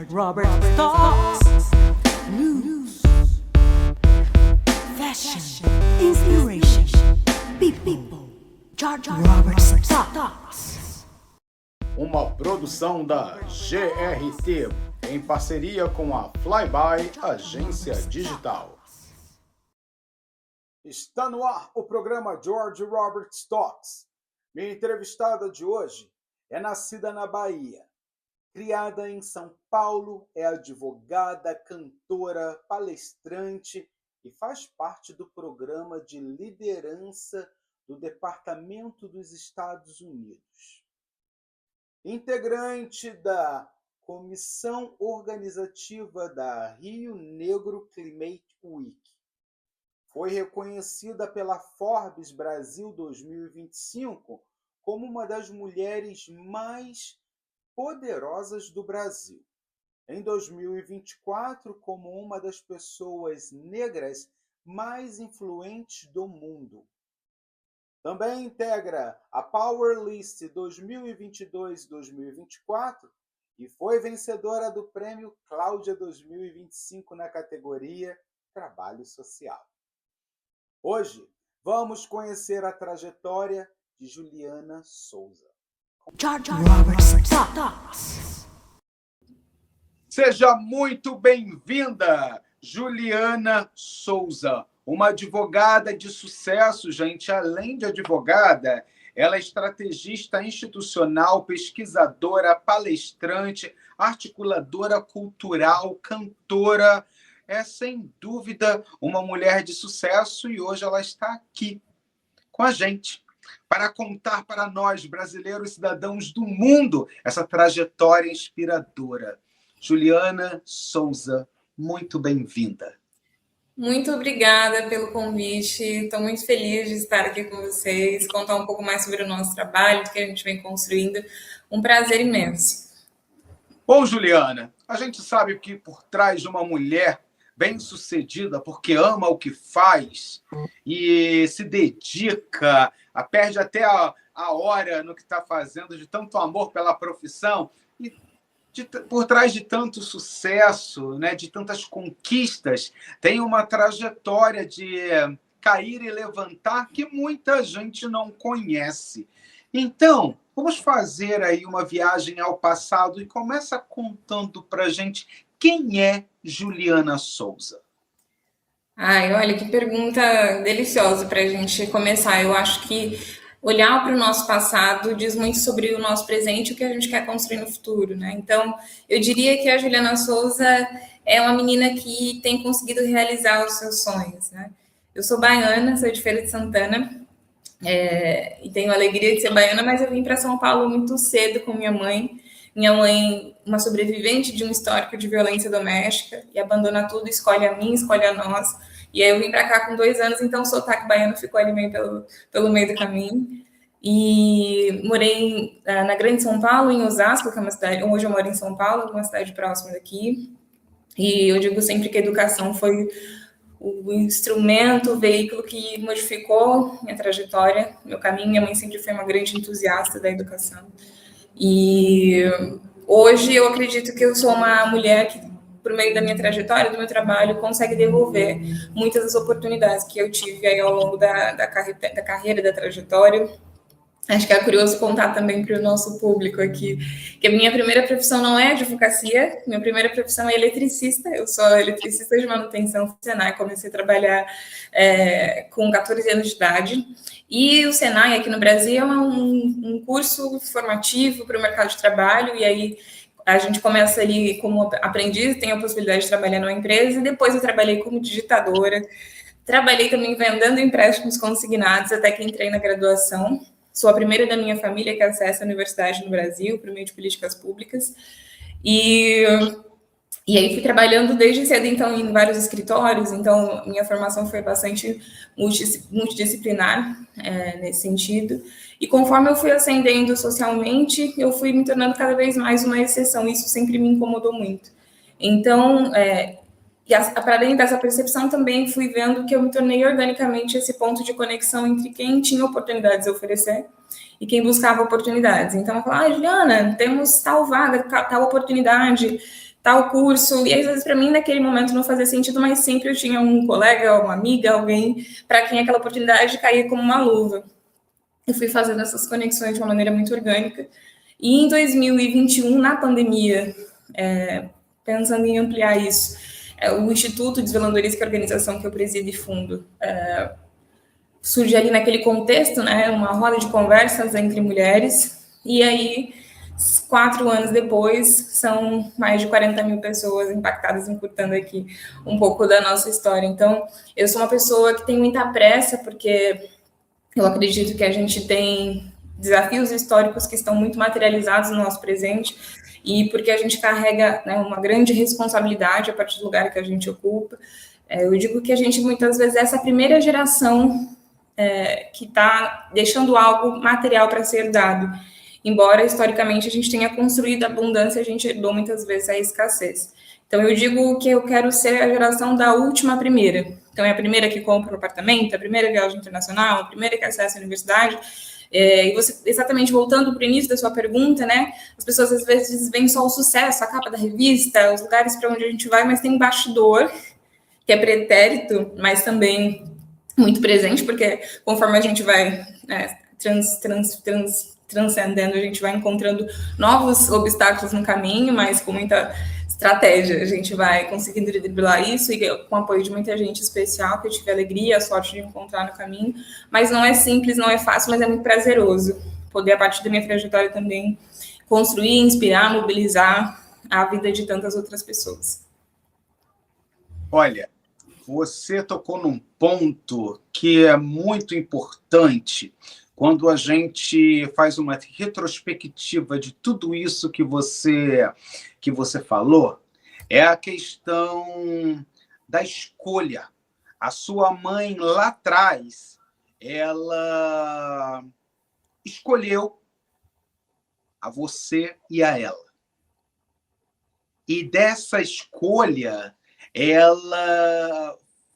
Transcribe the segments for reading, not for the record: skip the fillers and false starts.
Robert Talks. News, fashion, inspiration, people. George Robert Talks. Uma produção da GRT em parceria com a Flyby Agência Digital. Está no ar o programa George Robert Talks. Minha entrevistada de hoje é nascida na Bahia. Criada em São Paulo, é advogada, cantora, palestrante e faz parte do programa de liderança do Departamento dos Estados Unidos. Integrante da Comissão Organizativa da Rio Negro Climate Week. Foi reconhecida pela Forbes Brasil 2025 como uma das mulheres mais poderosas do Brasil. Em 2024, como uma das pessoas negras mais influentes do mundo. Também integra a Power List 2022-2024 e foi vencedora do Prêmio Cláudia 2025 na categoria Trabalho Social. Hoje, vamos conhecer a trajetória de Juliana Souza. George Robert Talks. Seja muito bem-vinda, Juliana Souza, uma advogada de sucesso, gente. Além de advogada, ela é estrategista institucional, pesquisadora, palestrante, articuladora cultural, cantora. É, sem dúvida, uma mulher de sucesso e hoje ela está aqui com a gente para contar para nós, brasileiros cidadãos do mundo, essa trajetória inspiradora. Juliana Souza, muito bem-vinda. Muito obrigada pelo convite. Estou muito feliz de estar aqui com vocês, contar um pouco mais sobre o nosso trabalho, do que a gente vem construindo. Um prazer imenso. Bom, Juliana, a gente sabe que por trás de uma mulher bem-sucedida, porque ama o que faz e se dedica, perde até a hora no que está fazendo, de tanto amor pela profissão, e por trás de tanto sucesso, né, de tantas conquistas, tem uma trajetória de cair e levantar que muita gente não conhece. Então, vamos fazer aí uma viagem ao passado e começa contando para a gente quem é Juliana Souza. Ai, olha, que pergunta deliciosa para a gente começar. Eu acho que olhar para o nosso passado diz muito sobre o nosso presente e o que a gente quer construir no futuro, né? Então, eu diria que a Juliana Souza é uma menina que tem conseguido realizar os seus sonhos, né? Eu sou baiana, sou de Feira de Santana, e tenho a alegria de ser baiana, mas eu vim para São Paulo muito cedo com minha mãe. Minha mãe, uma sobrevivente de um histórico de violência doméstica, e abandona tudo, escolhe a mim, escolhe a nós. E aí eu vim para cá com 2 anos, então o sotaque baiano ficou ali meio pelo meio do caminho. E morei na Grande São Paulo, em Osasco, que é uma cidade... Hoje eu moro em São Paulo, uma cidade próxima daqui. E eu digo sempre que a educação foi o instrumento, o veículo que modificou minha trajetória, meu caminho. Minha mãe sempre foi uma grande entusiasta da educação. E hoje eu acredito que eu sou uma mulher que, por meio da minha trajetória, do meu trabalho, consegue devolver muitas das oportunidades que eu tive aí ao longo da carreira, da trajetória. Acho que é curioso contar também para o nosso público aqui que a minha primeira profissão não é advocacia, minha primeira profissão é eletricista. Eu sou eletricista de manutenção do Senai, comecei a trabalhar com 14 anos de idade. E o Senai aqui no Brasil é um curso formativo para o mercado de trabalho, e aí a gente começa ali como aprendiz, tem a possibilidade de trabalhar numa empresa, e depois eu trabalhei como digitadora, trabalhei também vendendo empréstimos consignados até que entrei na graduação. Sou a primeira da minha família que acessa a universidade no Brasil, por meio de políticas públicas. E aí fui trabalhando desde cedo, então, em vários escritórios. Então, minha formação foi bastante multidisciplinar nesse sentido. E conforme eu fui ascendendo socialmente, eu fui me tornando cada vez mais uma exceção. Isso sempre me incomodou muito. Então, para além dessa percepção, também fui vendo que eu me tornei organicamente esse ponto de conexão entre quem tinha oportunidades a oferecer e quem buscava oportunidades. Então, eu falava, Juliana, temos tal vaga, tal oportunidade, tal curso, e às vezes para mim naquele momento não fazia sentido, mas sempre eu tinha um colega, uma amiga, alguém para quem aquela oportunidade caía como uma luva. Eu fui fazendo essas conexões de uma maneira muito orgânica. E em 2021, na pandemia, pensando em ampliar isso, o Instituto Desvelando que é a organização que eu presido e fundo, surge ali naquele contexto, né, uma roda de conversas entre mulheres, e aí, 4 anos depois, são mais de 40 mil pessoas impactadas, encurtando aqui um pouco da nossa história. Então, eu sou uma pessoa que tem muita pressa, porque eu acredito que a gente tem desafios históricos que estão muito materializados no nosso presente, e porque a gente carrega, né, uma grande responsabilidade a partir do lugar que a gente ocupa. Eu digo que a gente, muitas vezes, é essa primeira geração que está deixando algo material para ser dado. Embora, historicamente, a gente tenha construído a abundância, a gente herdou muitas vezes a escassez. Então, eu digo que eu quero ser a geração da última primeira. Então, é a primeira que compra um apartamento, a primeira viagem internacional, a primeira que acessa a universidade. E você, exatamente voltando para o início da sua pergunta, né? As pessoas às vezes veem só o sucesso, a capa da revista, os lugares para onde a gente vai, mas tem um bastidor, que é pretérito, mas também muito presente, porque conforme a gente vai transcendendo, a gente vai encontrando novos obstáculos no caminho, mas com muita estratégia a gente vai conseguindo driblar isso, e com o apoio de muita gente especial, que eu tive a alegria, a sorte de encontrar no caminho. Mas não é simples, não é fácil, mas é muito prazeroso poder, a partir da minha trajetória, também construir, inspirar, mobilizar a vida de tantas outras pessoas. Olha, você tocou num ponto que é muito importante quando a gente faz uma retrospectiva de tudo isso que você falou, é a questão da escolha. A sua mãe, lá atrás, ela escolheu a você e a ela. E dessa escolha,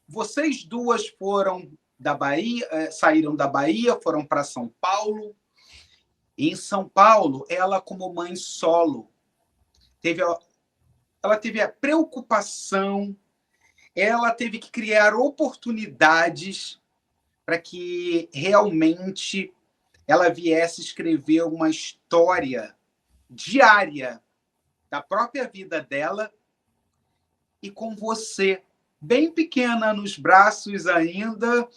vocês duas foram da Bahia, saíram da Bahia, foram para São Paulo. E em São Paulo, ela, como mãe solo, ela teve a preocupação, ela teve que criar oportunidades para que realmente ela viesse escrever uma história diária da própria vida dela, e com você, bem pequena nos braços ainda,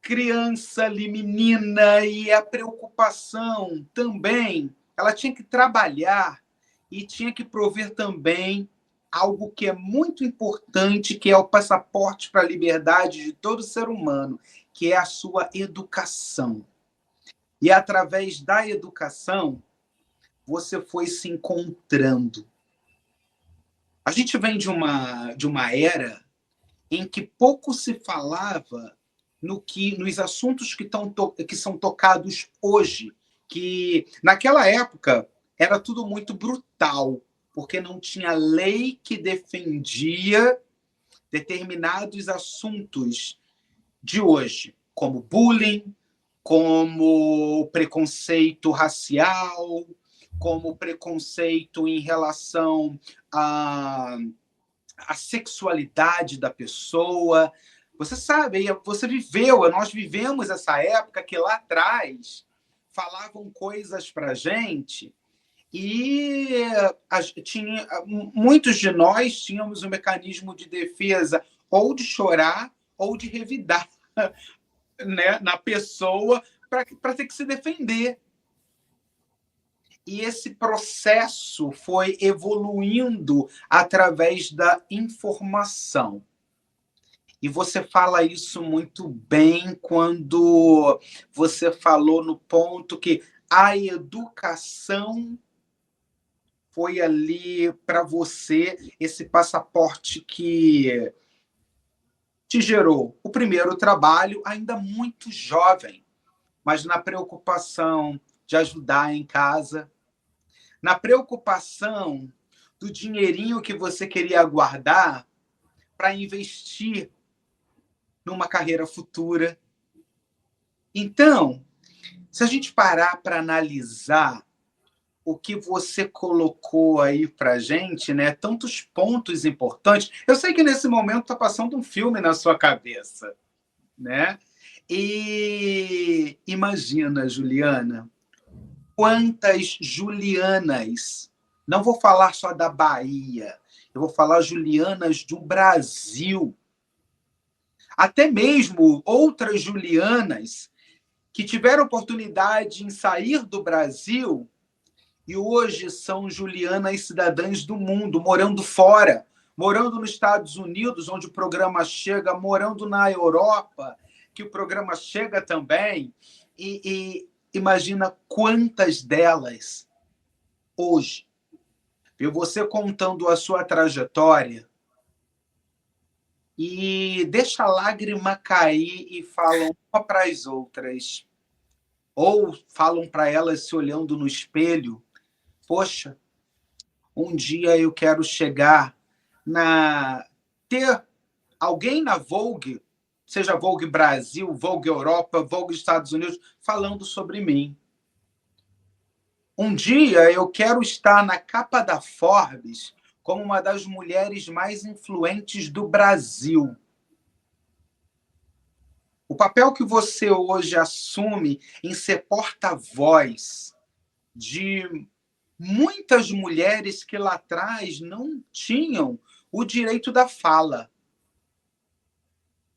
criança ali, menina, e a preocupação também, ela tinha que trabalhar e tinha que prover também algo que é muito importante, que é o passaporte para a liberdade de todo ser humano, que é a sua educação. E através da educação, você foi se encontrando. A gente vem de uma era em que pouco se falava nos assuntos que são tocados hoje, que naquela época era tudo muito brutal, porque não tinha lei que defendia determinados assuntos de hoje, como bullying, como preconceito racial, como preconceito em relação à sexualidade da pessoa. Você sabe, nós vivemos essa época que lá atrás falavam coisas para a gente e muitos de nós tínhamos um mecanismo de defesa ou de chorar ou de revidar, né, na pessoa para ter que se defender. E esse processo foi evoluindo através da informação. E você fala isso muito bem quando você falou no ponto que a educação foi ali para você esse passaporte que te gerou o primeiro trabalho, ainda muito jovem, mas na preocupação de ajudar em casa, na preocupação do dinheirinho que você queria guardar para investir numa carreira futura. Então, se a gente parar para analisar o que você colocou aí para gente, né? Tantos pontos importantes. Eu sei que nesse momento está passando um filme na sua cabeça, né? E imagina, Juliana, quantas Julianas, não vou falar só da Bahia, eu vou falar Julianas do Brasil, até mesmo outras Julianas que tiveram oportunidade em sair do Brasil e hoje são Julianas cidadãs do mundo, morando fora, morando nos Estados Unidos, onde o programa chega, morando na Europa, que o programa chega também, e imagina quantas delas hoje, viu você contando a sua trajetória, e deixa a lágrima cair e falam uma para as outras, ou falam para elas se olhando no espelho, poxa, um dia eu quero chegar ter alguém na Vogue, seja Vogue Brasil, Vogue Europa, Vogue Estados Unidos, falando sobre mim. Um dia eu quero estar na capa da Forbes como uma das mulheres mais influentes do Brasil. O papel que você hoje assume em ser porta-voz de muitas mulheres que lá atrás não tinham o direito da fala.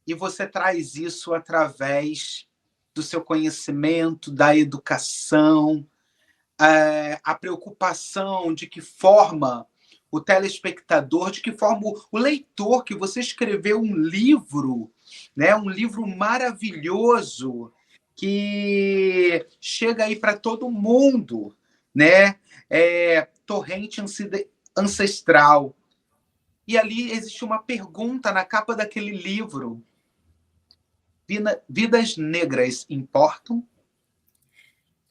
E você traz isso através do seu conhecimento, da educação, a preocupação de que forma o telespectador, de que forma o leitor, que você escreveu um livro, né? Um livro maravilhoso que chega aí para todo mundo, né? Torrente Ancestral. E ali existe uma pergunta na capa daquele livro. Vidas negras importam?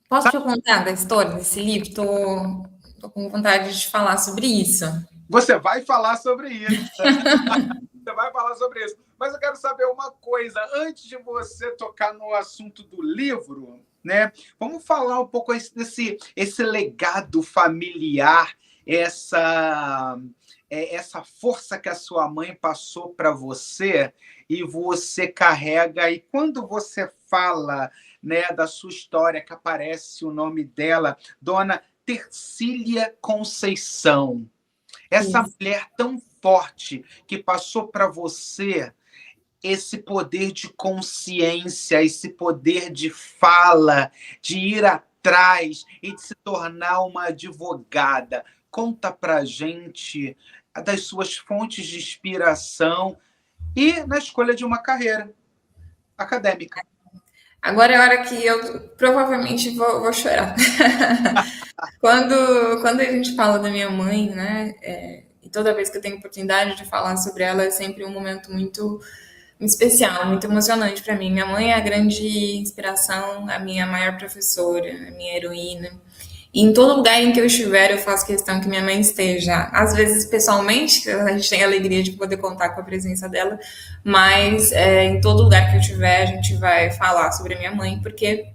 Posso te contar da história desse livro? Tô com vontade de falar sobre isso. Você vai falar sobre isso. Você vai falar sobre isso. Mas eu quero saber uma coisa. Antes de você tocar no assunto do livro, né? Vamos falar um pouco desse legado familiar, essa força que a sua mãe passou para você e você carrega. E quando você fala, né, da sua história, que aparece o nome dela, Dona Tercília Conceição, essa mulher tão forte que passou para você esse poder de consciência, esse poder de fala, de ir atrás e de se tornar uma advogada. Conta pra gente das suas fontes de inspiração e na escolha de uma carreira acadêmica. Agora é a hora que eu provavelmente vou chorar. Quando a gente fala da minha mãe, né? E toda vez que eu tenho oportunidade de falar sobre ela, é sempre um momento muito especial, muito emocionante para mim. Minha mãe é a grande inspiração, a minha maior professora, a minha heroína. E em todo lugar em que eu estiver, eu faço questão que minha mãe esteja. Às vezes, pessoalmente, a gente tem a alegria de poder contar com a presença dela, mas em todo lugar que eu estiver, a gente vai falar sobre a minha mãe, porque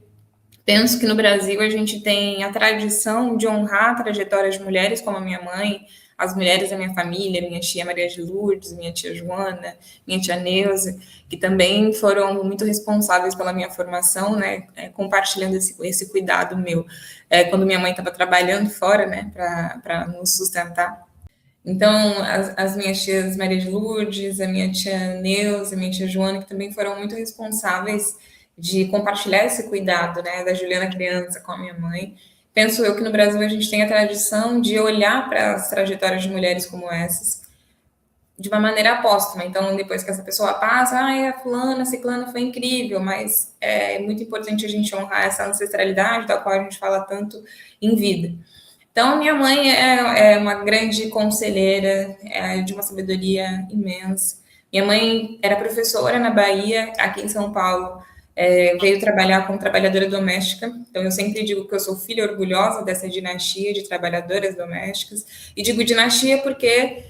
penso que no Brasil a gente tem a tradição de honrar a trajetória de mulheres como a minha mãe, as mulheres da minha família, minha tia Maria de Lourdes, minha tia Joana, minha tia Neuza, que também foram muito responsáveis pela minha formação, né, compartilhando esse cuidado meu, quando minha mãe estava trabalhando fora, né, para nos sustentar. Então, as minhas tias Maria de Lourdes, a minha tia Neuza, a minha tia Joana, que também foram muito responsáveis de compartilhar esse cuidado, né, da Juliana criança com a minha mãe. Penso eu que no Brasil a gente tem a tradição de olhar para as trajetórias de mulheres como essas de uma maneira póstuma. Então, depois que essa pessoa passa, a fulana, a ciclana foi incrível, mas é muito importante a gente honrar essa ancestralidade da qual a gente fala tanto em vida. Então, minha mãe é uma grande conselheira, de uma sabedoria imensa. Minha mãe era professora na Bahia, aqui em São Paulo, veio trabalhar como trabalhadora doméstica. Então, eu sempre digo que eu sou filha orgulhosa dessa dinastia de trabalhadoras domésticas. E digo dinastia porque,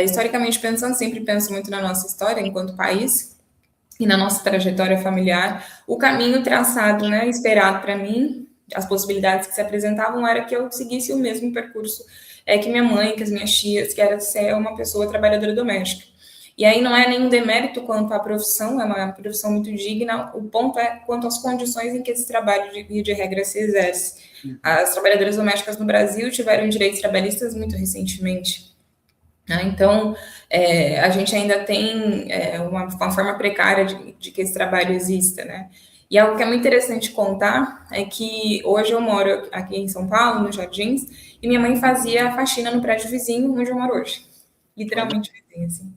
historicamente pensando, sempre penso muito na nossa história enquanto país e na nossa trajetória familiar. O caminho traçado, né, esperado para mim, as possibilidades que se apresentavam era que eu seguisse o mesmo percurso que minha mãe, que as minhas tias, que era ser uma pessoa trabalhadora doméstica. E aí não é nenhum demérito quanto à profissão, é uma profissão muito digna, o ponto é quanto às condições em que esse trabalho de via de regra se exerce. As trabalhadoras domésticas no Brasil tiveram direitos trabalhistas muito recentemente. Então, a gente ainda tem uma forma precária de que esse trabalho exista, né? E algo que é muito interessante contar é que hoje eu moro aqui em São Paulo, nos Jardins, e minha mãe fazia faxina no prédio vizinho onde eu moro hoje. Literalmente vizinho, assim.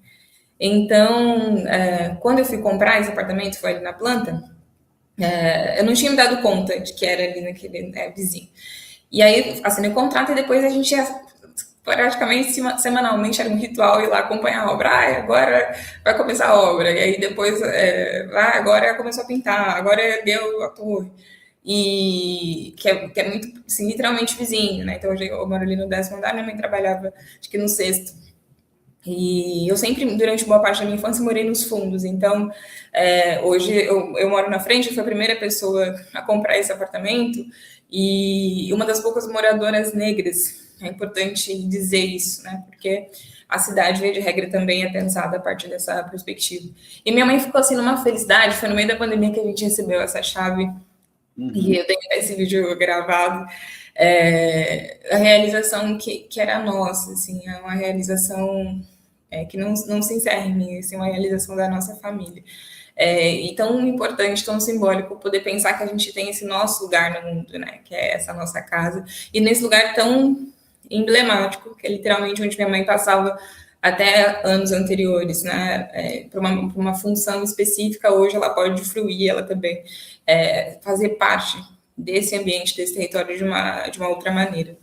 Então, quando eu fui comprar esse apartamento, foi ali na planta, eu não tinha me dado conta de que era ali naquele vizinho. E aí, assinei o contrato e depois a gente ia praticamente semanalmente era um ritual ir lá acompanhar a obra. Agora vai começar a obra. E aí depois, agora começou a pintar, agora deu a torre. E que é muito, assim, literalmente vizinho, né? Então hoje eu moro ali no 10º andar, minha mãe trabalhava, acho que no 6º. E eu sempre, durante boa parte da minha infância, morei nos fundos. Então, hoje eu moro na frente, fui a primeira pessoa a comprar esse apartamento e uma das poucas moradoras negras. É importante dizer isso, né? Porque a cidade, via de regra, também é pensada a partir dessa perspectiva. E minha mãe ficou assim numa felicidade, foi no meio da pandemia que a gente recebeu essa chave, e eu tenho esse vídeo gravado, a realização que era nossa, assim, é uma realização que não se encerra em mim, assim, uma realização da nossa família. E tão importante, tão simbólico poder pensar que a gente tem esse nosso lugar no mundo, né? Que é essa nossa casa, e nesse lugar tão emblemático, que é literalmente onde minha mãe passava até anos anteriores, né? Para uma função específica, hoje ela pode fruir, ela também fazer parte desse ambiente, desse território de uma outra maneira.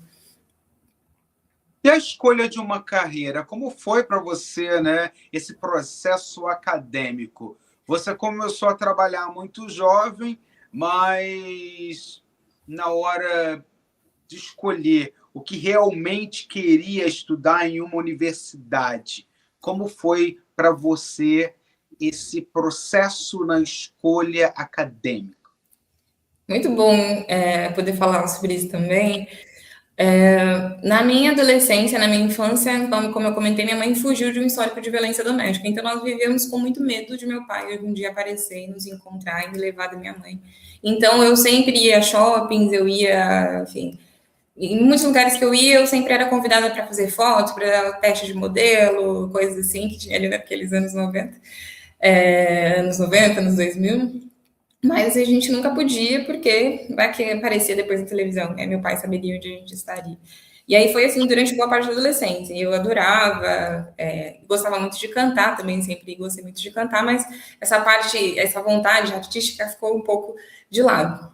E a escolha de uma carreira, como foi para você, né, esse processo acadêmico? Você começou a trabalhar muito jovem, mas na hora de escolher o que realmente queria estudar em uma universidade, como foi para você esse processo na escolha acadêmica? Muito bom poder falar sobre isso também. Na minha adolescência, na minha infância, como eu comentei, minha mãe fugiu de um histórico de violência doméstica. Então, nós vivíamos com muito medo de meu pai um dia aparecer e nos encontrar e me levar da minha mãe. Então, eu sempre ia a shoppings, eu ia, enfim, em muitos lugares que eu ia, eu sempre era convidada para fazer foto, para teste de modelo, coisas assim, que tinha ali naqueles anos 90, anos 2000. Mas a gente nunca podia, porque vai que aparecia depois na televisão, né? Meu pai saberia onde a gente estaria. E aí foi assim durante boa parte da adolescência. Eu adorava, gostava muito de cantar também, sempre gostei muito de cantar, mas essa parte, essa vontade artística ficou um pouco de lado.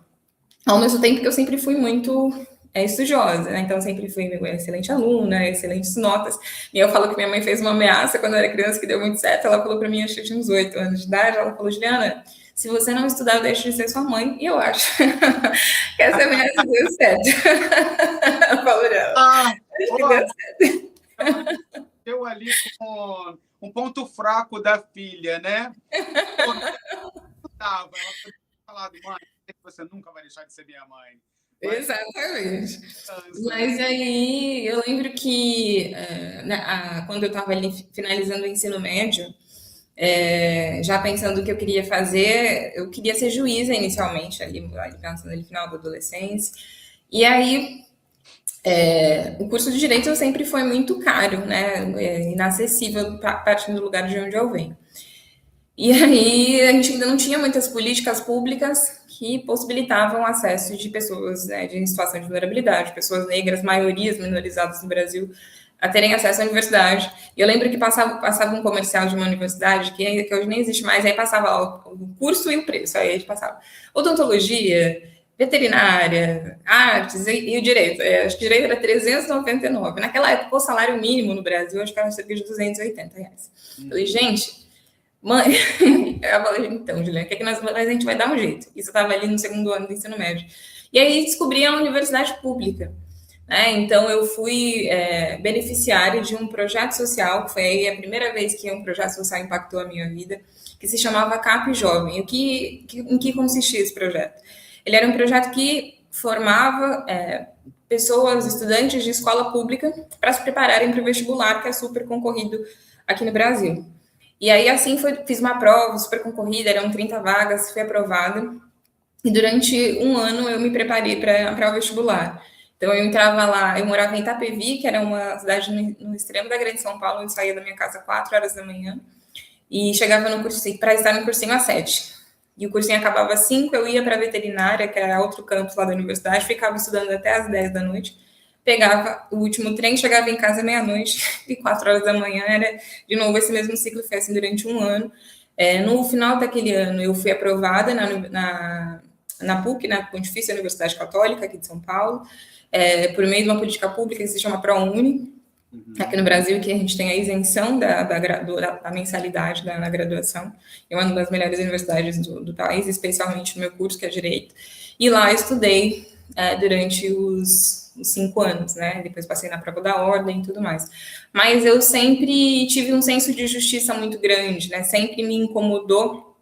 Ao mesmo tempo que eu sempre fui muito estudiosa, né? Então sempre fui excelente aluna, excelentes notas. E eu falo que minha mãe fez uma ameaça quando eu era criança que deu muito certo. Ela falou para mim, acho que eu tinha uns 8 anos de idade, ela falou: Juliana, se você não estudar, deixa de ser sua mãe. E eu acho que essa ameaça deu certo. Falou dela. Acho que deu certo. Eu ali com um ponto fraco da filha, né? Ela podia falar, mãe, você nunca vai deixar de ser minha mãe. Exatamente. Mas aí eu lembro que quando eu estava ali finalizando o ensino médio, já pensando o que eu queria fazer, eu queria ser juíza inicialmente, ali pensando no final da adolescência. E aí, o curso de Direito sempre foi muito caro, né? Inacessível partindo do lugar de onde eu venho. E aí, a gente ainda não tinha muitas políticas públicas que possibilitavam acesso de pessoas, né, de situação de vulnerabilidade, pessoas negras, maiorias minorizadas no Brasil, a terem acesso à universidade. E eu lembro que passava um comercial de uma universidade, que hoje nem existe mais, aí passava o curso e o preço. Aí a gente passava odontologia, veterinária, artes e o direito. Acho que o direito era R$399. Naquela época, o salário mínimo no Brasil, acho que era cerca de R$280. Falei, gente, mãe, eu falei, então, Juliana, o que é que mas a gente vai dar um jeito. Isso eu estava ali no 2º ano do ensino médio. E aí descobri a universidade pública. Então, eu fui beneficiária de um projeto social, que foi aí a primeira vez que um projeto social impactou a minha vida, que se chamava CAP Jovem. Em que consistia esse projeto? Ele era um projeto que formava pessoas, estudantes de escola pública, para se prepararem para o vestibular, que é super concorrido aqui no Brasil. E aí, assim, fiz uma prova super concorrida, eram 30 vagas, fui aprovada. E durante um ano eu me preparei para o vestibular. Então eu entrava lá, eu morava em Itapevi, que era uma cidade no extremo da grande São Paulo, eu saía da minha casa às 4 horas da manhã e chegava no cursinho, para estar no cursinho às 7. E o cursinho acabava às 5, eu ia para a veterinária, que era outro campus lá da universidade, ficava estudando até às 10 da noite, pegava o último trem, chegava em casa meia-noite e 4 horas da manhã era de novo esse mesmo ciclo, foi assim durante um ano. No final daquele ano eu fui aprovada na PUC, na Pontifícia Universidade Católica, aqui de São Paulo, por meio de uma política pública que se chama ProUni, aqui no Brasil, que a gente tem a isenção da mensalidade na graduação. É uma das melhores universidades do país, especialmente no meu curso, que é Direito. E lá eu estudei durante os 5 anos, né? Depois passei na prova da ordem e tudo mais. Mas eu sempre tive um senso de justiça muito grande, né? Sempre me incomodou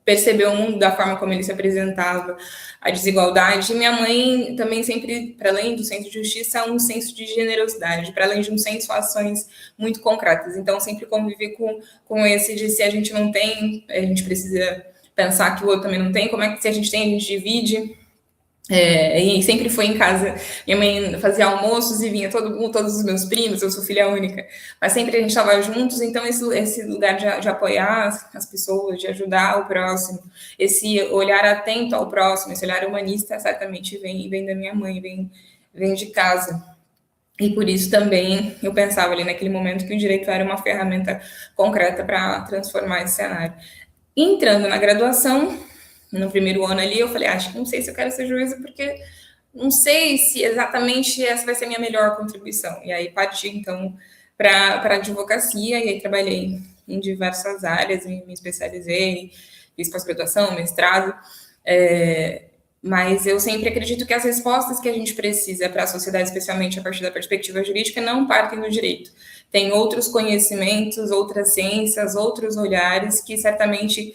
perceber o mundo da forma como ele se apresentava, a desigualdade. E minha mãe também sempre, para além do senso de justiça, um senso de generosidade, para além de um senso ações muito concretas. Então, sempre convivi com esse de se a gente não tem, a gente precisa pensar que o outro também não tem, como é que se a gente tem, a gente divide. E sempre foi em casa, minha mãe fazia almoços e vinha todos os meus primos, eu sou filha única, mas sempre a gente estava juntos, então esse lugar de apoiar as pessoas, de ajudar o próximo, esse olhar atento ao próximo, esse olhar humanista, certamente vem da minha mãe, vem de casa. E por isso também eu pensava ali naquele momento que o direito era uma ferramenta concreta para transformar esse cenário. Entrando na graduação, no primeiro ano ali, eu falei, acho que não sei se eu quero ser juíza, porque não sei se exatamente essa vai ser a minha melhor contribuição. E aí parti, então, para a advocacia, e aí trabalhei em diversas áreas, me especializei, fiz pós-graduação, mestrado, mas eu sempre acredito que as respostas que a gente precisa para a sociedade, especialmente a partir da perspectiva jurídica, não partem do direito. Tem outros conhecimentos, outras ciências, outros olhares que certamente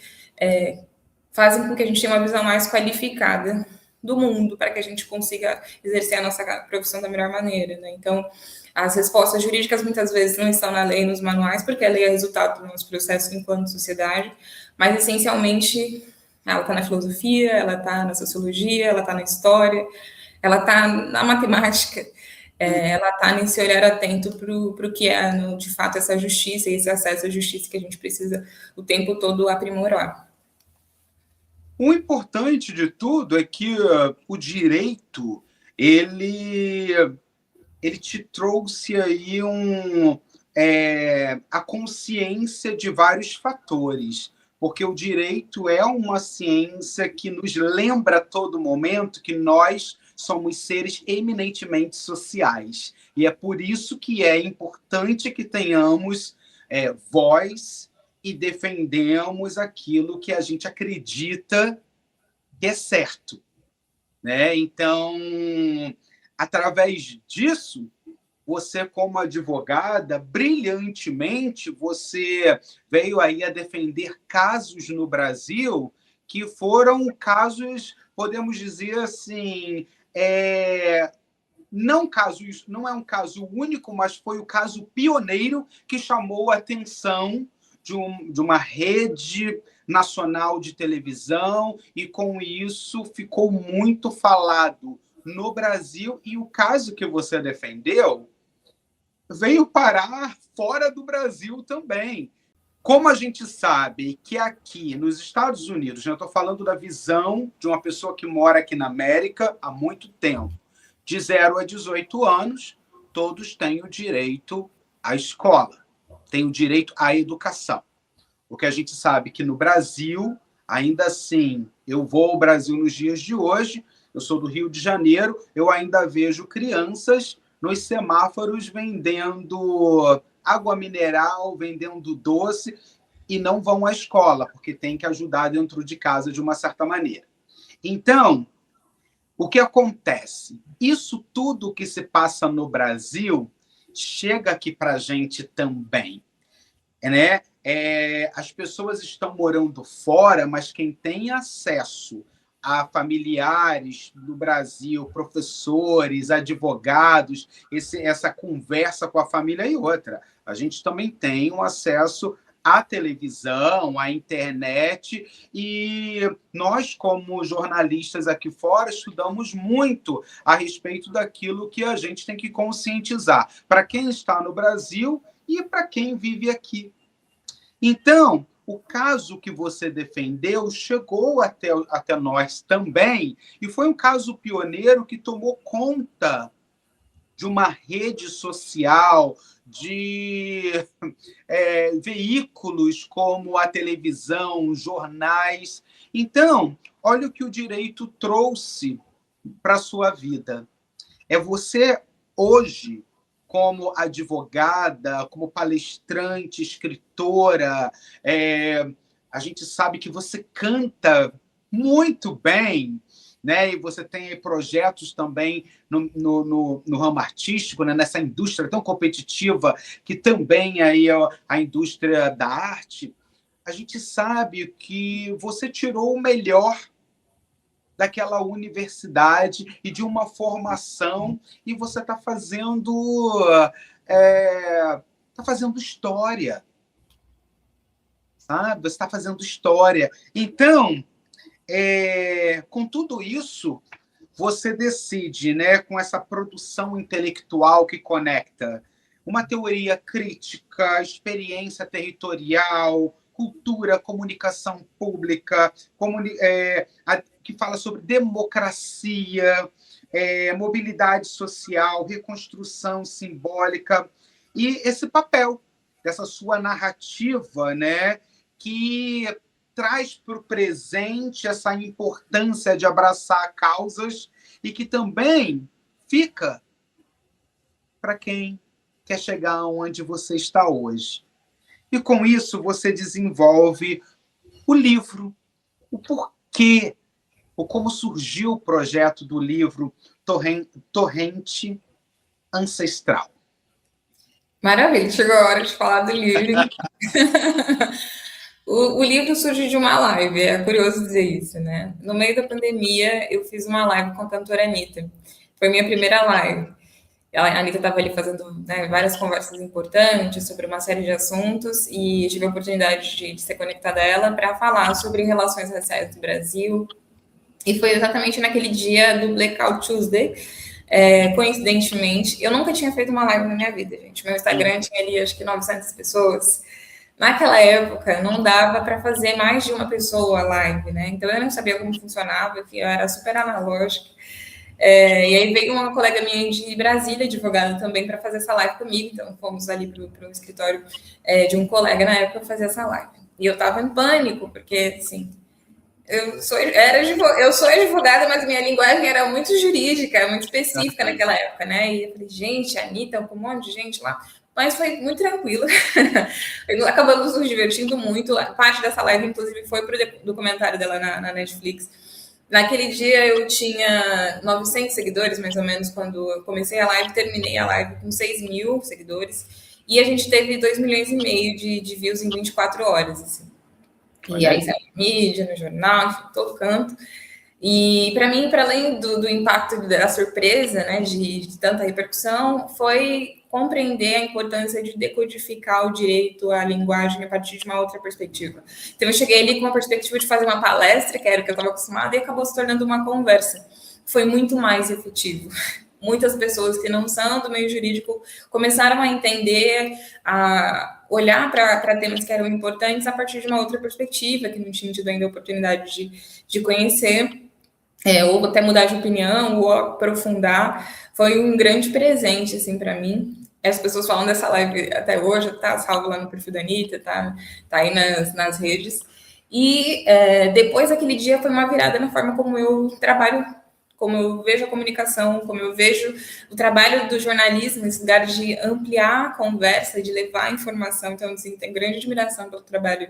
fazem com que a gente tenha uma visão mais qualificada do mundo, para que a gente consiga exercer a nossa profissão da melhor maneira, né? Então, as respostas jurídicas muitas vezes não estão na lei, nos manuais, porque a lei é resultado do nosso processo enquanto sociedade, mas essencialmente ela está na filosofia, ela está na sociologia, ela está na história, ela está na matemática, ela está nesse olhar atento para o que é, de fato, essa justiça e esse acesso à justiça que a gente precisa o tempo todo aprimorar. O importante de tudo é que o direito, ele te trouxe aí a consciência de vários fatores, porque o direito é uma ciência que nos lembra a todo momento que nós somos seres eminentemente sociais. E é por isso que é importante que tenhamos voz e defendemos aquilo que a gente acredita que é certo, né? Então, através disso, você, como advogada, brilhantemente, você veio aí a defender casos no Brasil que foram casos, podemos dizer assim, não é um caso único, mas foi o caso pioneiro que chamou a atenção de uma rede nacional de televisão, e com isso ficou muito falado no Brasil, e o caso que você defendeu veio parar fora do Brasil também. Como a gente sabe que aqui nos Estados Unidos, eu estou falando da visão de uma pessoa que mora aqui na América há muito tempo, de 0 a 18 anos, todos têm o direito à escola, têm o direito à educação. O que a gente sabe que no Brasil, ainda assim, eu vou ao Brasil nos dias de hoje, eu sou do Rio de Janeiro, eu ainda vejo crianças nos semáforos vendendo água mineral, vendendo doce, e não vão à escola, porque tem que ajudar dentro de casa de uma certa maneira. Então, o que acontece? Isso tudo que se passa no Brasil chega aqui para a gente também, né? As pessoas estão morando fora, mas quem tem acesso a familiares do Brasil, professores, advogados, essa conversa com a família e outra. A gente também tem um acesso à televisão, à internet, e nós, como jornalistas aqui fora, estudamos muito a respeito daquilo que a gente tem que conscientizar para quem está no Brasil e para quem vive aqui. Então, o caso que você defendeu chegou até nós também, e foi um caso pioneiro que tomou conta de uma rede social, de veículos como a televisão, jornais. Então, olha o que o direito trouxe para a sua vida. É você, hoje, como advogada, como palestrante, escritora, a gente sabe que você canta muito bem, né? E você tem projetos também no ramo artístico, né? Nessa indústria tão competitiva que também aí é a indústria da arte. A gente sabe que você tirou o melhor daquela universidade e de uma formação, e você está fazendo história, sabe? Você está fazendo história. Então, com tudo isso, você decide, né, com essa produção intelectual que conecta uma teoria crítica, experiência territorial, cultura, comunicação pública, que fala sobre democracia, mobilidade social, reconstrução simbólica, e esse papel dessa sua narrativa, né, que traz para o presente essa importância de abraçar causas e que também fica para quem quer chegar onde você está hoje. E com isso você desenvolve o livro, o porquê, ou como surgiu o projeto do livro Torrente Ancestral. Maravilha, chegou a hora de falar do livro. O livro surge de uma live, é curioso dizer isso, né? No meio da pandemia, eu fiz uma live com a cantora Anitta. Foi minha primeira live. A Anitta estava ali fazendo, né, várias conversas importantes sobre uma série de assuntos e tive a oportunidade de ser conectada a ela para falar sobre relações raciais do Brasil. E foi exatamente naquele dia do Blackout Tuesday. Coincidentemente, eu nunca tinha feito uma live na minha vida, gente. Meu Instagram tinha ali, acho que 900 pessoas. Naquela época, não dava para fazer mais de uma pessoa a live, né? Então, eu não sabia como funcionava, que eu era super analógica. E aí veio uma colega minha de Brasília, advogada também, para fazer essa live comigo. Então, fomos ali para o escritório de um colega na época fazer essa live. E eu estava em pânico, porque, assim, eu sou advogada, mas minha linguagem era muito jurídica, muito específica naquela época, né? E eu falei, gente, a Anitta, com um monte de gente lá. Mas foi muito tranquilo. Acabamos nos divertindo muito. Parte dessa live, inclusive, foi para o documentário dela na Netflix. Naquele dia, eu tinha 900 seguidores, mais ou menos, quando eu comecei a live. Terminei a live com 6 mil seguidores. E a gente teve 2,5 milhões de views em 24 horas. Assim. E aí, saiu na mídia, no jornal, enfim, todo canto. E, para mim, para além do impacto da surpresa, né, de tanta repercussão, foi compreender a importância de decodificar o direito à linguagem a partir de uma outra perspectiva. Então, eu cheguei ali com uma perspectiva de fazer uma palestra, que era o que eu estava acostumada, e acabou se tornando uma conversa. Foi muito mais efetivo. Muitas pessoas que não são do meio jurídico começaram a entender, a olhar para temas que eram importantes a partir de uma outra perspectiva, que não tinham tido ainda a oportunidade de conhecer, ou até mudar de opinião, ou aprofundar. Foi um grande presente, assim, para mim. As pessoas falam dessa live até hoje, tá salvo lá no perfil da Anitta, tá aí nas redes. E depois daquele dia foi uma virada na forma como eu trabalho, como eu vejo a comunicação, como eu vejo o trabalho do jornalismo, esse lugar de ampliar a conversa, de levar a informação. Então, assim, tenho grande admiração pelo trabalho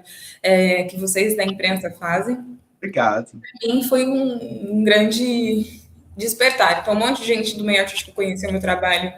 que vocês da imprensa fazem. Obrigado. Para mim foi um grande despertar. Então, um monte de gente do meio artístico conheceu meu trabalho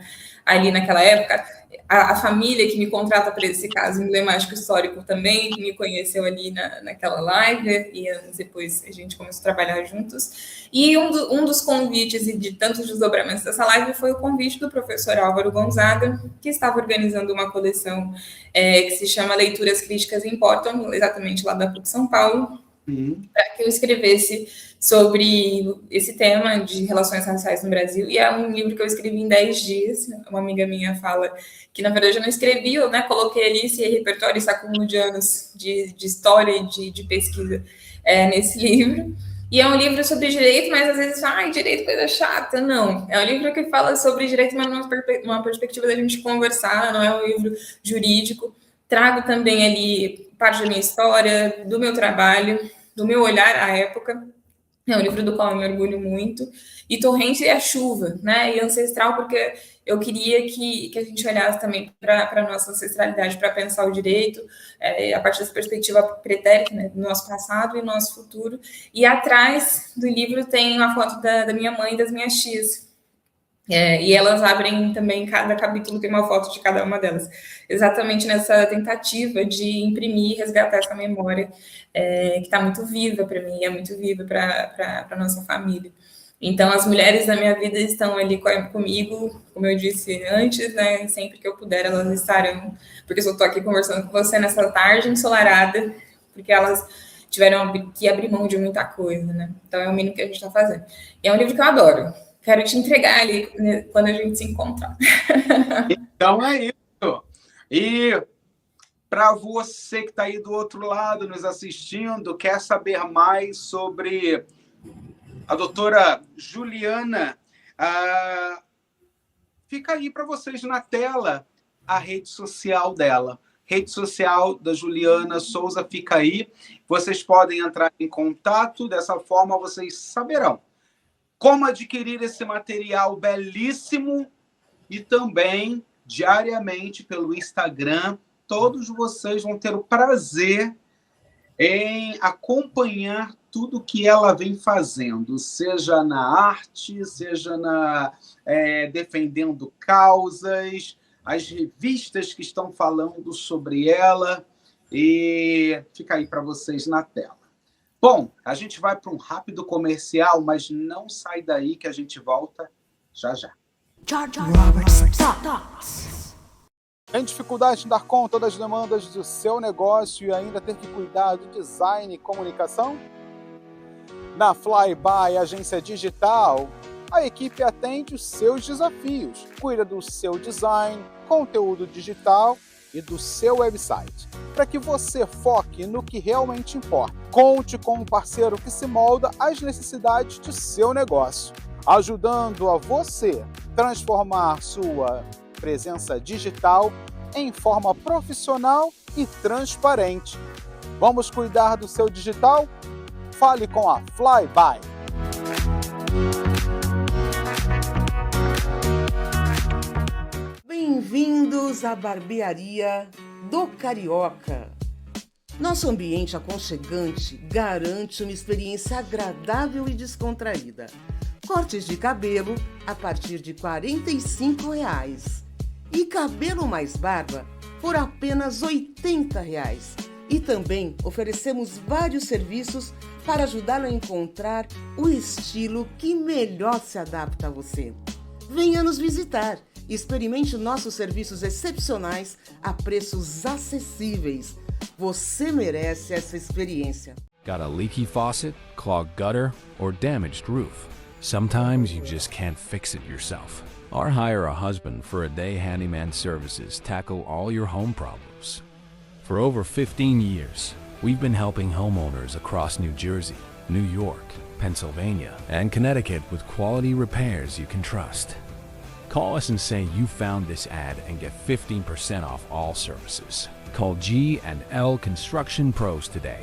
ali naquela época. a família que me contrata para esse caso emblemático histórico também, que me conheceu ali naquela live, e anos depois a gente começou a trabalhar juntos. E um dos convites e de tantos desdobramentos dessa live foi o convite do professor Álvaro Gonzaga, que estava organizando uma coleção que se chama Leituras Críticas Importam, exatamente lá da PUC São Paulo, para que eu escrevesse sobre esse tema de relações raciais no Brasil. E é um livro que eu escrevi em 10 dias. Uma amiga minha fala que, na verdade, eu não escrevi, eu coloquei ali esse repertório, esse acúmulo de anos de história e de pesquisa nesse livro. E é um livro sobre direito, mas às vezes, direito, coisa chata. Não, é um livro que fala sobre direito, mas numa perspectiva da gente conversar, não é um livro jurídico. Trago também ali parte da minha história, do meu trabalho, do meu olhar à época. É um livro do qual eu me orgulho muito. E Torrente é a Chuva, né? E Ancestral, porque eu queria que a gente olhasse também para a nossa ancestralidade, para pensar o direito, a partir dessa perspectiva pretérita, né, do nosso passado e do nosso futuro. E atrás do livro tem uma foto da minha mãe e das minhas tias. E elas abrem também, cada capítulo tem uma foto de cada uma delas, exatamente nessa tentativa de imprimir e resgatar essa memória que está muito viva para mim, é muito viva para a nossa família. Então, as mulheres da minha vida estão ali comigo, como eu disse antes, né? Sempre que eu puder, elas estarão, porque eu estou aqui conversando com você nessa tarde ensolarada, porque elas tiveram que abrir mão de muita coisa, né? Então, é o mínimo que a gente está fazendo. E é um livro que eu adoro. Quero te entregar ali, né, quando a gente se encontrar. Então é isso. E para você que está aí do outro lado nos assistindo, quer saber mais sobre a doutora Juliana, fica aí para vocês na tela a rede social dela. Rede social da Juliana Souza fica aí. Vocês podem entrar em contato, dessa forma vocês saberão como adquirir esse material belíssimo e também, diariamente, pelo Instagram, todos vocês vão ter o prazer em acompanhar tudo que ela vem fazendo, seja na arte, seja defendendo causas, as revistas que estão falando sobre ela, e fica aí para vocês na tela. Bom, a gente vai para um rápido comercial, mas não sai daí que a gente volta já já. Robert Talks. Tem dificuldade em dar conta das demandas do seu negócio e ainda ter que cuidar do design e comunicação? Na Flyby Agência Digital, a equipe atende os seus desafios, cuida do seu design, conteúdo digital e do seu website, para que você foque no que realmente importa. Conte com um parceiro que se molda às necessidades do seu negócio, ajudando a você transformar sua presença digital em forma profissional e transparente. Vamos cuidar do seu digital? Fale com a Flyby. Bem-vindos à barbearia do Carioca. Nosso ambiente aconchegante garante uma experiência agradável e descontraída. Cortes de cabelo a partir de R$ 45 e cabelo mais barba por apenas R$ 80. E também oferecemos vários serviços para ajudá-lo a encontrar o estilo que melhor se adapta a você. Venha nos visitar e experimente nossos serviços excepcionais a preços acessíveis. Você merece essa experiência. Got a leaky faucet, clogged gutter, or damaged roof? Sometimes you just can't fix it yourself. Our Hire a Husband for a Day handyman services tackle all your home problems. For over 15 years, we've been helping homeowners across New Jersey, New York, Pennsylvania, and Connecticut with quality repairs you can trust. Call us and say you found this ad and get 15% off all services. Call G&L Construction Pros today.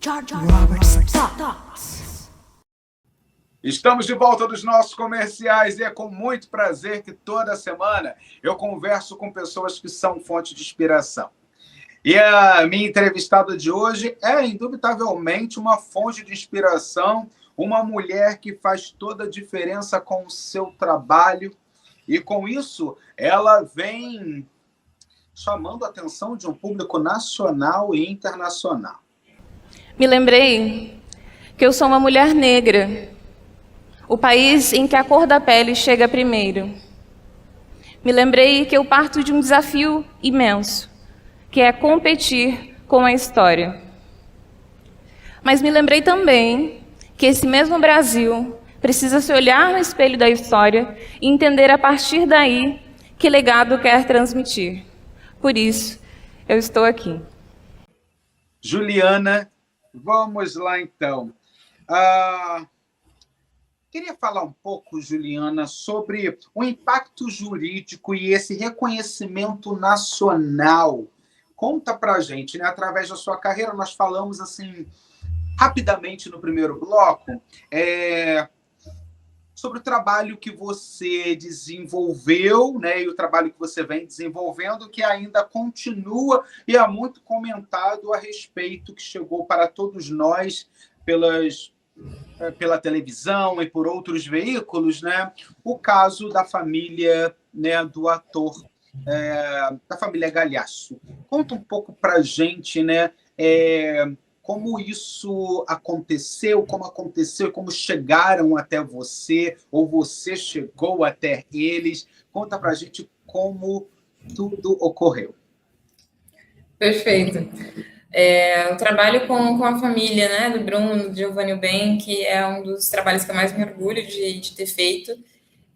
Robert Talks. Estamos de volta dos nossos comerciais e é com muito prazer que toda semana eu converso com pessoas que são fonte de inspiração. E a minha entrevistada de hoje é, indubitavelmente, uma fonte de inspiração, uma mulher que faz toda a diferença com o seu trabalho E com isso, ela vem chamando a atenção de um público nacional e internacional. Me lembrei que eu sou uma mulher negra, o país em que a cor da pele chega primeiro. Me lembrei que eu parto de um desafio imenso, que é competir com a história. Mas me lembrei também que esse mesmo Brasil precisa se olhar no espelho da história e entender a partir daí que legado quer transmitir. Por isso, eu estou aqui. Juliana, vamos lá então. Queria falar um pouco, Juliana, sobre o impacto jurídico e esse reconhecimento nacional. Conta pra gente, né? Através da sua carreira, nós falamos assim rapidamente no primeiro bloco, sobre o trabalho que você desenvolveu, né, e o trabalho que você vem desenvolvendo, que ainda continua e é muito comentado a respeito, que chegou para todos nós pela televisão e por outros veículos, né, o caso da família, né, do ator, da família Galhaço. Conta um pouco para a gente, né, como isso aconteceu, como chegaram até você, ou você chegou até eles. Conta pra gente como tudo ocorreu. Perfeito. Eu trabalho com a família, né, do Bruno, do Giovanni Ben, que é um dos trabalhos que eu mais me orgulho de ter feito.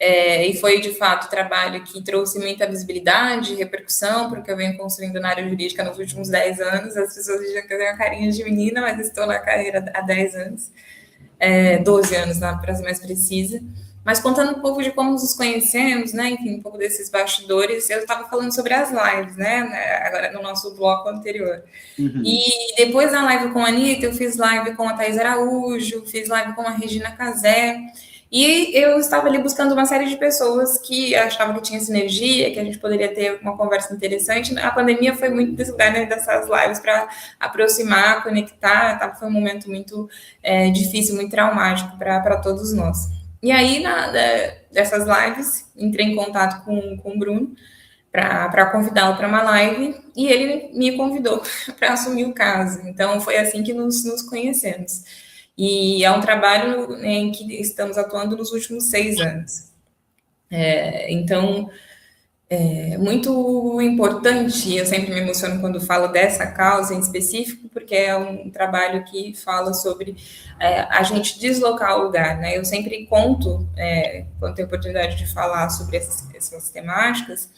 E foi, de fato, o trabalho que trouxe muita visibilidade, repercussão, porque eu venho construindo na área jurídica nos últimos 10 anos. As pessoas dizem que eu tenho uma carinha de menina, mas estou na carreira há 10 anos. 12 anos, para ser mais precisa. Mas contando um pouco de como nos conhecemos, né, enfim, um pouco desses bastidores, eu estava falando sobre as lives, né, agora no nosso bloco anterior. Uhum. E depois da live com a Anitta, eu fiz live com a Thaís Araújo, fiz live com a Regina Casé, e eu estava ali buscando uma série de pessoas que achavam que tinha sinergia, que a gente poderia ter uma conversa interessante. A pandemia foi muito desse lugar, né, dessas lives para aproximar, conectar, foi um momento muito difícil, muito traumático para todos nós. E aí, dessas lives, entrei em contato com o Bruno para convidá-lo para uma live, e ele me convidou para assumir o caso. Então, foi assim que nos conhecemos. E é um trabalho em que estamos atuando nos últimos 6 anos. Então, é muito importante, eu sempre me emociono quando falo dessa causa em específico, porque é um trabalho que fala sobre a gente deslocar o lugar, né? Eu sempre conto, quando tenho oportunidade de falar sobre essas temáticas,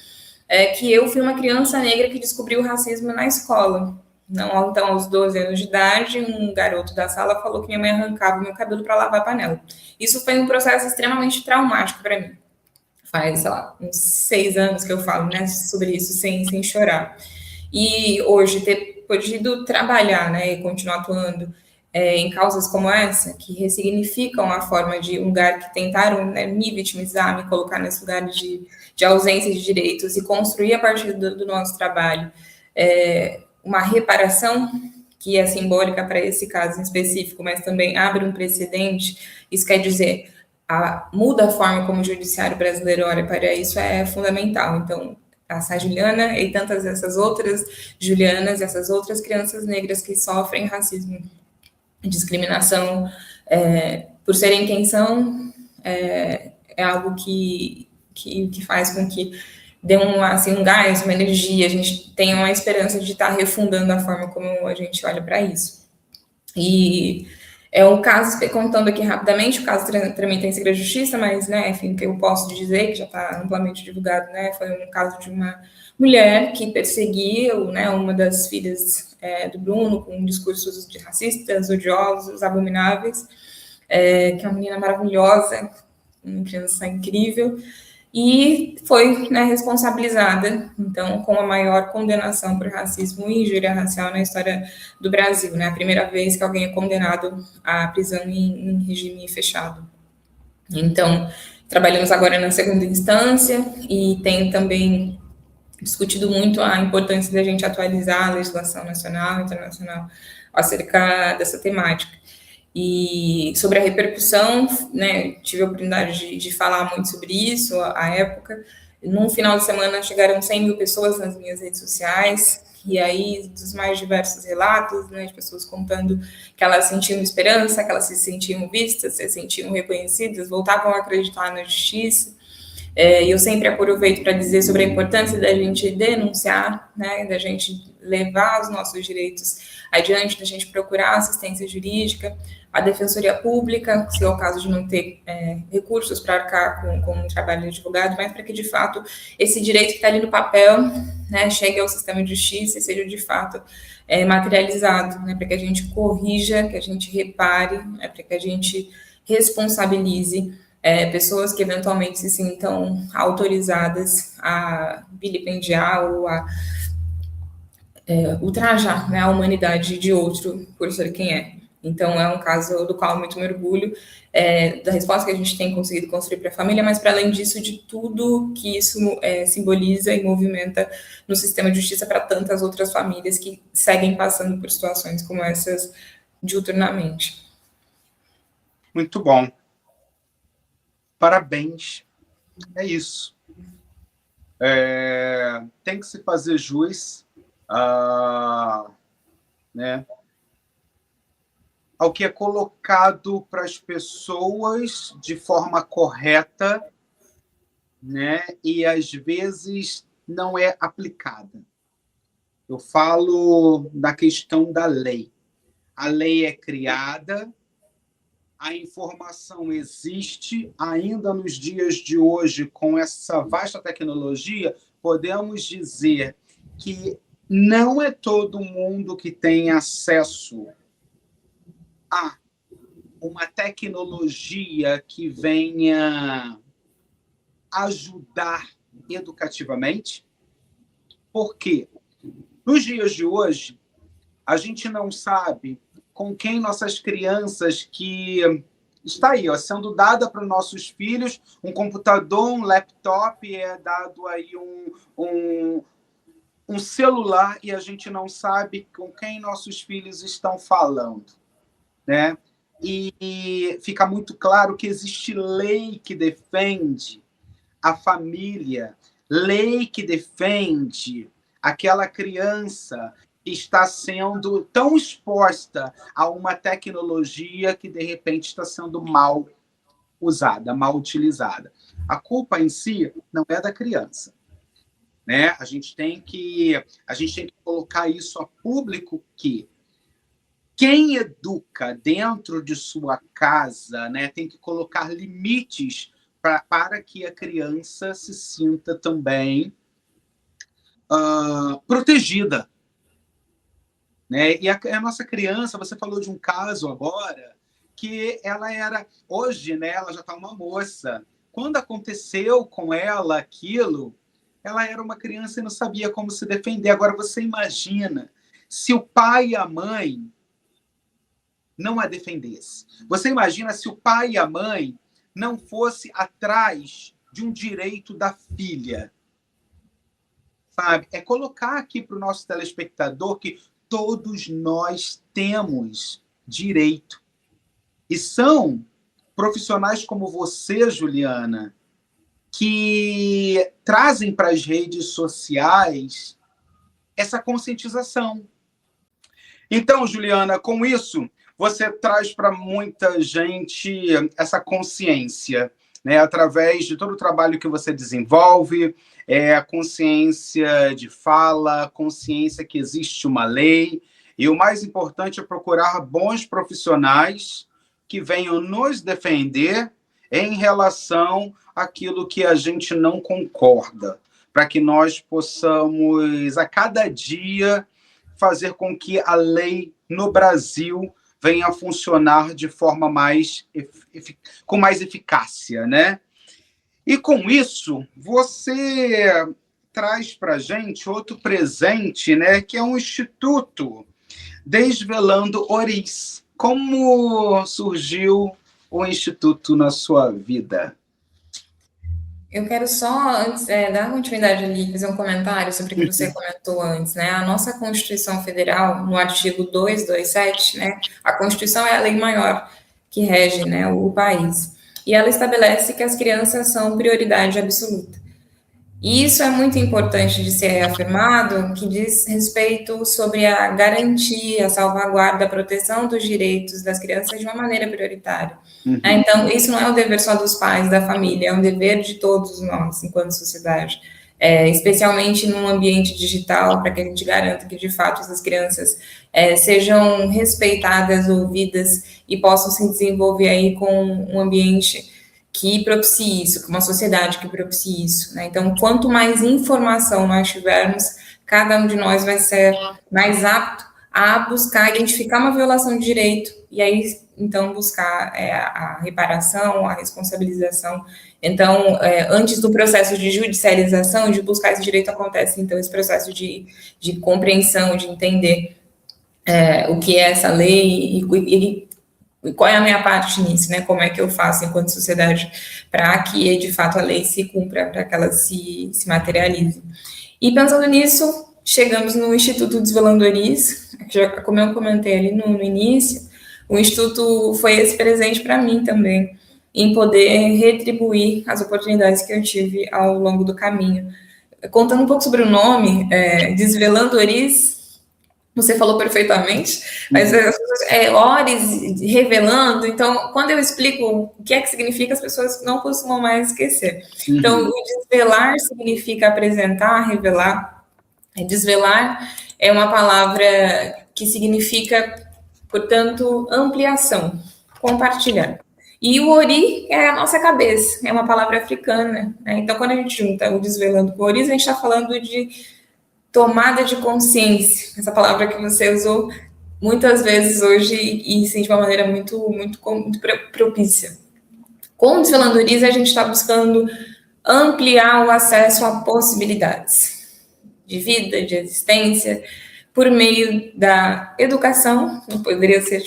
que eu fui uma criança negra que descobriu o racismo na escola. Não, então, aos 12 anos de idade, um garoto da sala falou que minha mãe arrancava meu cabelo para lavar a panela. Isso foi um processo extremamente traumático para mim. Faz, sei lá, uns 6 anos que eu falo, né, sobre isso sem chorar. E hoje, ter podido trabalhar, né, e continuar atuando em causas como essa, que ressignificam a forma de um lugar que tentaram, né, me vitimizar, me colocar nesse lugar de ausência de direitos e construir a partir do nosso trabalho uma reparação que é simbólica para esse caso em específico, mas também abre um precedente. Isso quer dizer, muda a forma como o judiciário brasileiro olha para isso, é fundamental. Então, essa Juliana e tantas essas outras Julianas, essas outras crianças negras que sofrem racismo e discriminação por serem quem são, é algo que faz com que dê um gás, uma energia, a gente tem uma esperança de estar refundando a forma como a gente olha para isso. E é um caso, contando aqui rapidamente, o caso tramita em segredo de justiça, mas, né, enfim, o que eu posso dizer, que já está amplamente divulgado, né, foi um caso de uma mulher que perseguiu, né, uma das filhas do Bruno com discursos racistas, odiosos, abomináveis, que é uma menina maravilhosa, uma criança incrível, e foi, né, responsabilizada, então, com a maior condenação por racismo e injúria racial na história do Brasil, né, a primeira vez que alguém é condenado à prisão em regime fechado. Então, trabalhamos agora na segunda instância e tem também discutido muito a importância da gente atualizar a legislação nacional e internacional acerca dessa temática. E sobre a repercussão, né, tive a oportunidade de falar muito sobre isso à época. Num final de semana chegaram 100 mil pessoas nas minhas redes sociais, e aí dos mais diversos relatos, né, de pessoas contando que elas sentiam esperança, que elas se sentiam vistas, se sentiam reconhecidas, voltavam a acreditar na justiça. E eu sempre aproveito para dizer sobre a importância da gente denunciar, né, da gente levar os nossos direitos adiante, da gente procurar assistência jurídica, a defensoria pública, se é o caso de não ter recursos para arcar com o trabalho de advogado, mas para que, de fato, esse direito que está ali no papel, né, chegue ao sistema de justiça e seja, de fato, materializado, né, para que a gente corrija, que a gente repare, né, para que a gente responsabilize pessoas que eventualmente se sintam autorizadas a vilipendiar ou a ultrajar, né, a humanidade de outro por ser quem é. Então, é um caso do qual muito me orgulho da resposta que a gente tem conseguido construir para a família, mas, para além disso, de tudo que isso simboliza e movimenta no sistema de justiça para tantas outras famílias que seguem passando por situações como essas diuturnamente. Muito bom. Parabéns. É isso. Tem que se fazer jus né, ao que é colocado para as pessoas de forma correta, né, e às vezes não é aplicada. Eu falo da questão da lei. A lei é criada, a informação existe, ainda nos dias de hoje, com essa vasta tecnologia, podemos dizer que não é todo mundo que tem acesso a uma tecnologia que venha ajudar educativamente. Por quê? Nos dias de hoje, a gente não sabe com quem nossas crianças, que está aí, sendo dada para nossos filhos, um computador, um laptop, é dado aí um celular, e a gente não sabe com quem nossos filhos estão falando, né? E fica muito claro que existe lei que defende a família, lei que defende aquela criança que está sendo tão exposta a uma tecnologia que, de repente, está sendo mal usada, mal utilizada. A culpa em si não é da criança, né? A gente tem que colocar isso a público, que quem educa dentro de sua casa, né, tem que colocar limites para que a criança se sinta também protegida. Né? E a nossa criança, você falou de um caso agora, que ela era, hoje, né, ela já está uma moça. Quando aconteceu com ela aquilo, ela era uma criança e não sabia como se defender. Agora, você imagina se o pai e a mãe não a defendesse. Você imagina se o pai e a mãe não fosse atrás de um direito da filha. Sabe? É colocar aqui para o nosso telespectador que todos nós temos direito. E são profissionais como você, Juliana, que trazem para as redes sociais essa conscientização. Então, Juliana, com isso, você traz para muita gente essa consciência, né, através de todo o trabalho que você desenvolve, a consciência de fala, consciência que existe uma lei, e o mais importante é procurar bons profissionais que venham nos defender em relação àquilo que a gente não concorda, para que nós possamos, a cada dia, fazer com que a lei no Brasil venha a funcionar de forma com mais eficácia, né? E com isso, você traz para a gente outro presente, né, que é um instituto, Desvelando Oris. Como surgiu o instituto na sua vida? Eu quero só, antes, dar continuidade ali, fazer um comentário sobre o que você comentou antes, né? A nossa Constituição Federal, no artigo 227, né? A Constituição é a lei maior que rege, né, o país. E ela estabelece que as crianças são prioridade absoluta. E isso é muito importante de ser reafirmado, que diz respeito sobre a garantia, a salvaguarda, a proteção dos direitos das crianças de uma maneira prioritária. Então, isso não é um dever só dos pais, da família, é um dever de todos nós, enquanto sociedade. Especialmente num ambiente digital, para que a gente garanta que, de fato, essas crianças sejam respeitadas, ouvidas e possam se desenvolver aí com um ambiente que propicie isso, uma sociedade que propicie isso, né? Então, quanto mais informação nós tivermos, cada um de nós vai ser mais apto a buscar identificar uma violação de direito e aí, então, buscar a reparação, a responsabilização. Então, antes do processo de judicialização, de buscar esse direito, acontece, então, esse processo de compreensão, de entender o que é essa lei e qual é a minha parte nisso, né? Como é que eu faço enquanto sociedade para que, de fato, a lei se cumpra, para que ela se materialize. E pensando nisso, chegamos no Instituto Desvelando Oris, como eu comentei ali no início, o Instituto foi esse presente para mim também, em poder retribuir as oportunidades que eu tive ao longo do caminho. Contando um pouco sobre o nome, Desvelando Oris, você falou perfeitamente, mas Oris revelando, então, quando eu explico o que é que significa, as pessoas não costumam mais esquecer. Então, o desvelar significa apresentar, revelar. Desvelar é uma palavra que significa, portanto, ampliação, compartilhar. E o Ori é a nossa cabeça, é uma palavra africana, né? Então, quando a gente junta o desvelando com o Ori, a gente está falando de tomada de consciência, essa palavra que você usou muitas vezes hoje e sim, de uma maneira muito propícia. Com o Desvelando Oris, a gente está buscando ampliar o acesso a possibilidades de vida, de existência, por meio da educação, não poderia ser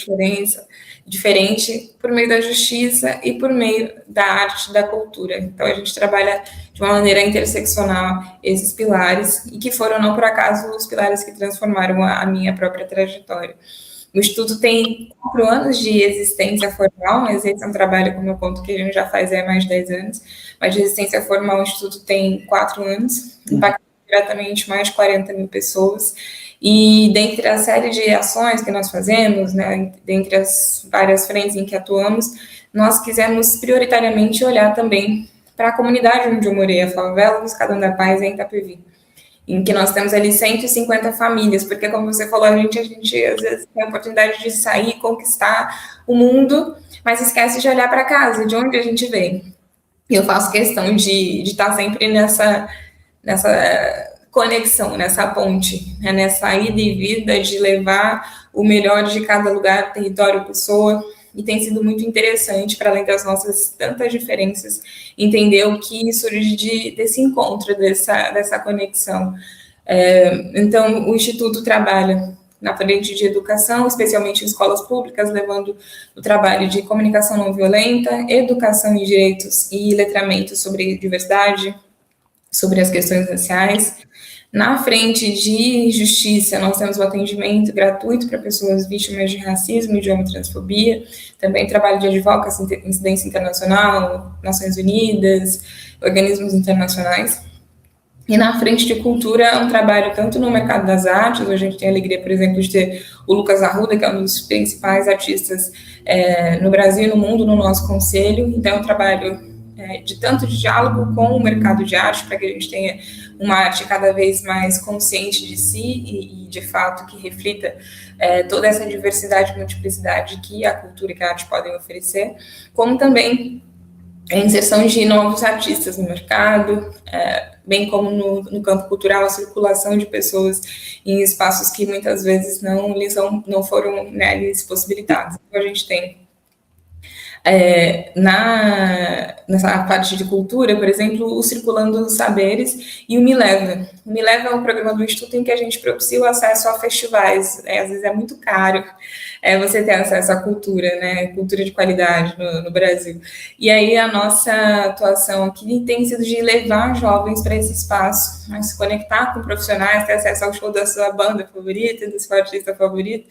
diferente, por meio da justiça e por meio da arte, da cultura. Então, a gente trabalha de uma maneira interseccional esses pilares, e que foram, não por acaso, os pilares que transformaram a minha própria trajetória. O Instituto tem 4 anos de existência formal, mas esse é um trabalho, como eu conto, que a gente já faz há mais de 10 anos, mas de existência formal o Instituto tem 4 anos, impacta diretamente mais de 40 mil pessoas, e dentre a série de ações que nós fazemos, né, dentre as várias frentes em que atuamos, nós quisemos prioritariamente olhar também para a comunidade onde eu morei, a favela do Escadão da Paz, em Itapevi, em que nós temos ali 150 famílias, porque, como você falou, a gente às vezes tem a oportunidade de sair, conquistar o mundo, mas esquece de olhar para casa, de onde a gente vem. E eu faço questão de estar sempre nessa conexão, nessa ponte, né, nessa ida e vinda de levar o melhor de cada lugar, território, pessoa, e tem sido muito interessante, para além das nossas tantas diferenças, entender o que surge desse encontro, dessa conexão. Então, o Instituto trabalha na frente de educação, especialmente em escolas públicas, levando o trabalho de comunicação não violenta, educação em direitos e letramento sobre diversidade, sobre as questões raciais. Na frente de justiça, nós temos o atendimento gratuito para pessoas vítimas de racismo e de homotransfobia, também trabalho de advocacy, incidência internacional, Nações Unidas, organismos internacionais. E na frente de cultura, é um trabalho tanto no mercado das artes, hoje a gente tem a alegria, por exemplo, de ter o Lucas Arruda, que é um dos principais artistas no Brasil e no mundo, no nosso conselho. Então, é um trabalho de diálogo com o mercado de arte, para que a gente tenha uma arte cada vez mais consciente de si e de fato, que reflita toda essa diversidade e multiplicidade que a cultura e que a arte podem oferecer, como também a inserção de novos artistas no mercado, bem como no campo cultural, a circulação de pessoas em espaços que muitas vezes não foram lhes possibilitados. Então, a gente tem Nessa parte de cultura, por exemplo, o Circulando os Saberes e o Me Leva. O Me Leva é um programa do Instituto em que a gente propicia o acesso a festivais. Às vezes é muito caro você ter acesso à cultura, né? Cultura de qualidade no Brasil. E aí a nossa atuação aqui tem sido de levar jovens para esse espaço, né? Se conectar com profissionais, ter acesso ao show da sua banda favorita, do seu artista favorito.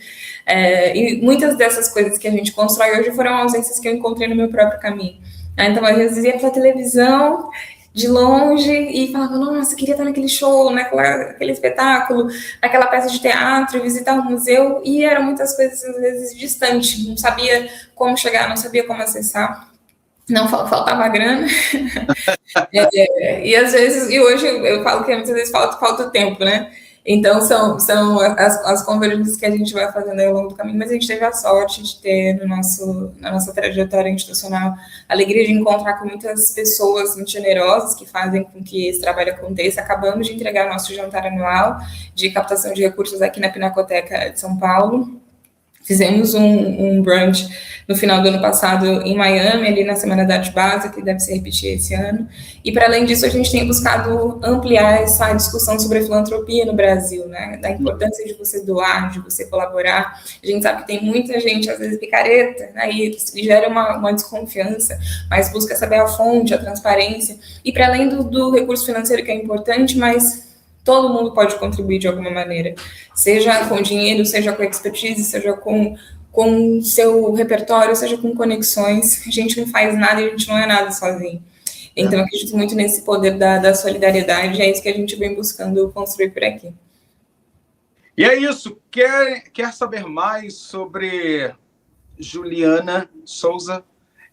E muitas dessas coisas que a gente constrói hoje foram ausências que eu encontrei no meu próprio caminho. Então, às vezes, ia para a televisão, de longe, e falava, nossa, queria estar naquele show, naquele espetáculo, naquela peça de teatro, visitar um museu, e eram muitas coisas, às vezes, distantes. Não sabia como chegar, não sabia como acessar. Não faltava grana. E às vezes, e hoje eu falo que muitas vezes falta o tempo, né? Então, são as convergências que a gente vai fazendo ao longo do caminho, mas a gente teve a sorte de ter na nossa trajetória institucional a alegria de encontrar com muitas pessoas muito generosas que fazem com que esse trabalho aconteça. Acabamos de entregar nosso jantar anual de captação de recursos aqui na Pinacoteca de São Paulo. Fizemos um brunch no final do ano passado em Miami, ali na Semana da Arte Básica, que deve se repetir esse ano. E, para além disso, a gente tem buscado ampliar essa discussão sobre a filantropia no Brasil, né? Da importância de você doar, de você colaborar. A gente sabe que tem muita gente, às vezes, picareta, né? E gera uma desconfiança, mas busca saber a fonte, a transparência. E, para além do recurso financeiro, que é importante, mas todo mundo pode contribuir de alguma maneira, seja com dinheiro, seja com expertise, seja com seu repertório, seja com conexões. A gente não faz nada e a gente não é nada sozinho. Então, eu acredito muito nesse poder da solidariedade, é isso que a gente vem buscando construir por aqui. E é isso. Quer saber mais sobre Juliana Souza?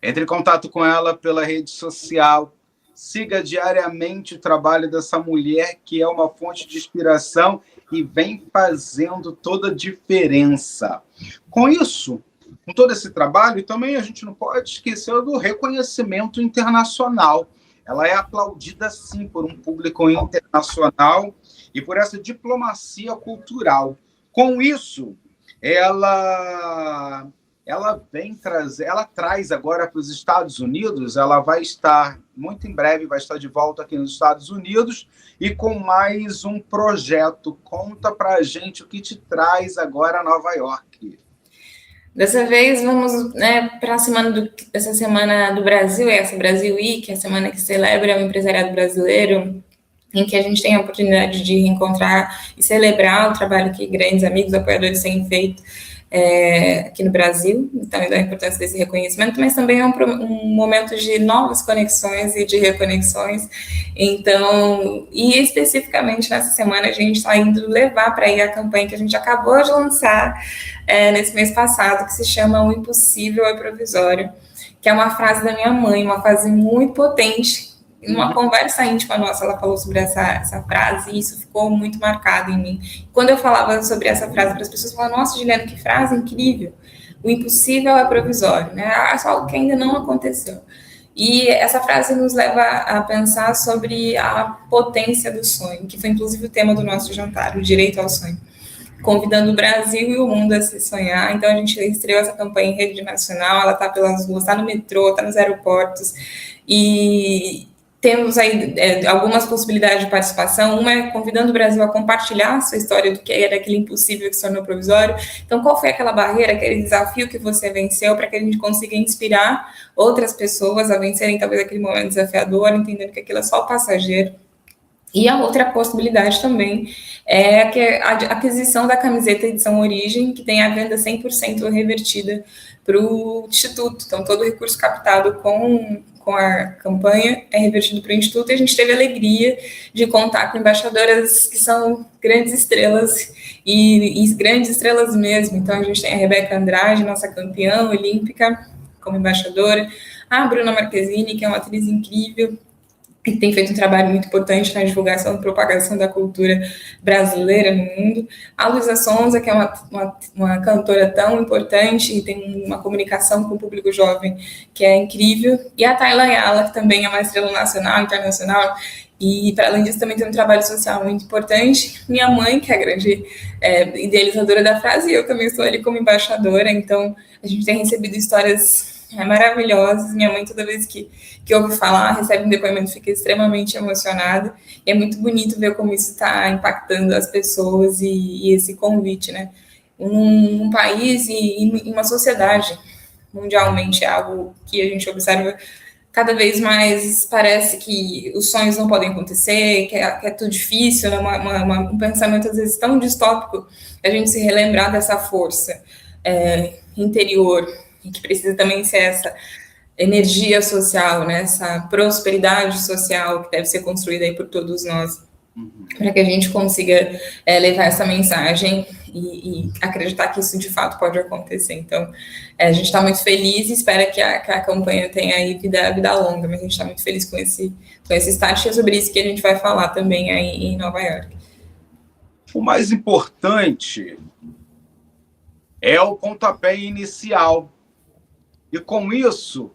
Entre em contato com ela pela rede social. Siga diariamente o trabalho dessa mulher, que é uma fonte de inspiração e vem fazendo toda a diferença. Com isso, com todo esse trabalho, também a gente não pode esquecer do reconhecimento internacional. Ela é aplaudida, sim, por um público internacional e por essa diplomacia cultural. Com isso, ela traz agora para os Estados Unidos, ela vai estar, muito em breve, vai estar de volta aqui nos Estados Unidos e com mais um projeto. Conta para a gente o que te traz agora a Nova York. Dessa vez, vamos para essa semana do Brasil, essa Brasil Week, a semana que celebra o empresariado brasileiro, em que a gente tem a oportunidade de reencontrar e celebrar o trabalho que grandes amigos, apoiadores têm feito aqui no Brasil, então da importância desse reconhecimento, mas também é um momento de novas conexões e de reconexões. Então, e especificamente nessa semana a gente está indo levar para aí a campanha que a gente acabou de lançar nesse mês passado, que se chama O Impossível é Provisório, que é uma frase da minha mãe, uma frase muito potente. Numa conversa íntima nossa, ela falou sobre essa frase e isso ficou muito marcado em mim. Quando eu falava sobre essa frase para as pessoas, falavam, nossa, Juliana, que frase incrível. O impossível é provisório, né? Algo que ainda não aconteceu. E essa frase nos leva a pensar sobre a potência do sonho, que foi inclusive o tema do nosso jantar, o direito ao sonho. Convidando o Brasil e o mundo a se sonhar. Então, a gente estreou essa campanha em rede nacional, ela está pelas ruas, está no metrô, está nos aeroportos, e temos aí algumas possibilidades de participação. Uma é convidando o Brasil a compartilhar a sua história do que era aquele impossível que se tornou provisório. Então, qual foi aquela barreira, aquele desafio que você venceu para que a gente consiga inspirar outras pessoas a vencerem talvez aquele momento desafiador, entendendo que aquilo é só passageiro. E a outra possibilidade também é a aquisição da camiseta edição Origem, que tem a venda 100% revertida para o Instituto. Então, todo o recurso captado com a campanha é revertido para o Instituto, e a gente teve a alegria de contar com embaixadoras que são grandes estrelas, e grandes estrelas mesmo. Então, a gente tem a Rebeca Andrade, nossa campeã olímpica, como embaixadora, a Bruna Marquezine, que é uma atriz incrível, que tem feito um trabalho muito importante na divulgação e propagação da cultura brasileira no mundo. A Luísa Sonza, que é uma cantora tão importante e tem uma comunicação com o público jovem que é incrível. E a Tayla Ayala, que também é uma estrela nacional, internacional, e, para além disso, também tem um trabalho social muito importante. Minha mãe, que é a grande idealizadora da frase, e eu também estou ali como embaixadora. Então, a gente tem recebido histórias é maravilhosa. Minha mãe, toda vez que ouve falar, recebe um depoimento, fica extremamente emocionada. E é muito bonito ver como isso está impactando as pessoas e esse convite, né? Um país e uma sociedade, mundialmente, é algo que a gente observa cada vez mais. Parece que os sonhos não podem acontecer, que é tudo difícil, né? Um pensamento às vezes tão distópico, a gente se relembrar dessa força interior, e que precisa também ser essa energia social, né? Essa prosperidade social que deve ser construída aí por todos nós, para que a gente consiga levar essa mensagem e acreditar que isso de fato pode acontecer. Então, a gente está muito feliz e espera que a campanha tenha aí vida longa, mas a gente está muito feliz com esse start, e é sobre isso que a gente vai falar também aí em Nova York. O mais importante é o pontapé inicial. E com isso,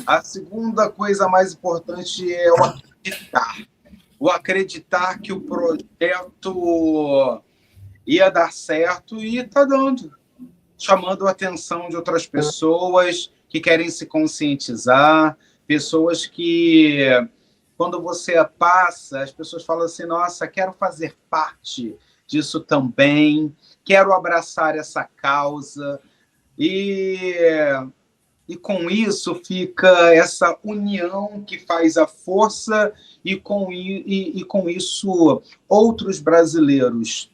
a segunda coisa mais importante é o acreditar. O acreditar que o projeto ia dar certo e está dando. Chamando a atenção de outras pessoas que querem se conscientizar, pessoas que, quando você passa, as pessoas falam assim, nossa, quero fazer parte disso também, quero abraçar essa causa. E com isso fica essa união que faz a força, e com isso outros brasileiros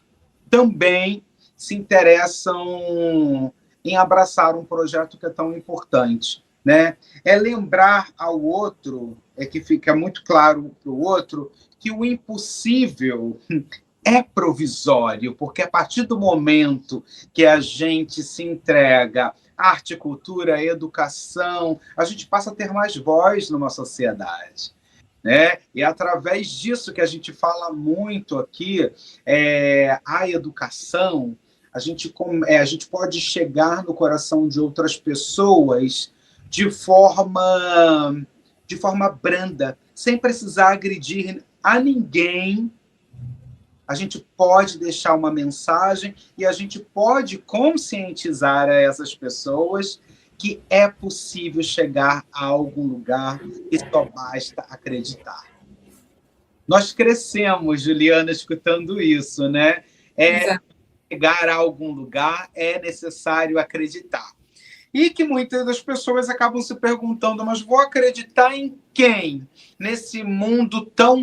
também se interessam em abraçar um projeto que é tão importante, né? É lembrar ao outro, que fica muito claro para o outro, que o impossível é provisório, porque a partir do momento que a gente se entrega à arte, cultura, educação, a gente passa a ter mais voz numa sociedade, né? E é através disso que a gente fala muito aqui, a educação, a gente pode chegar no coração de outras pessoas de forma branda, sem precisar agredir a ninguém. A gente pode deixar uma mensagem e a gente pode conscientizar a essas pessoas que é possível chegar a algum lugar e só basta acreditar. Nós crescemos, Juliana, escutando isso, né? Chegar a algum lugar é necessário acreditar. E que muitas das pessoas acabam se perguntando, mas vou acreditar em quem? Nesse mundo tão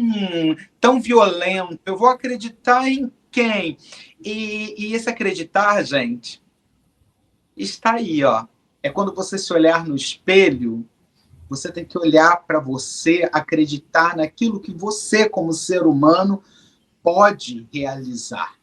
violento, eu vou acreditar em quem? E esse acreditar, gente, está aí, ó. É quando você se olhar no espelho, você tem que olhar para você, acreditar naquilo que você, como ser humano, pode realizar.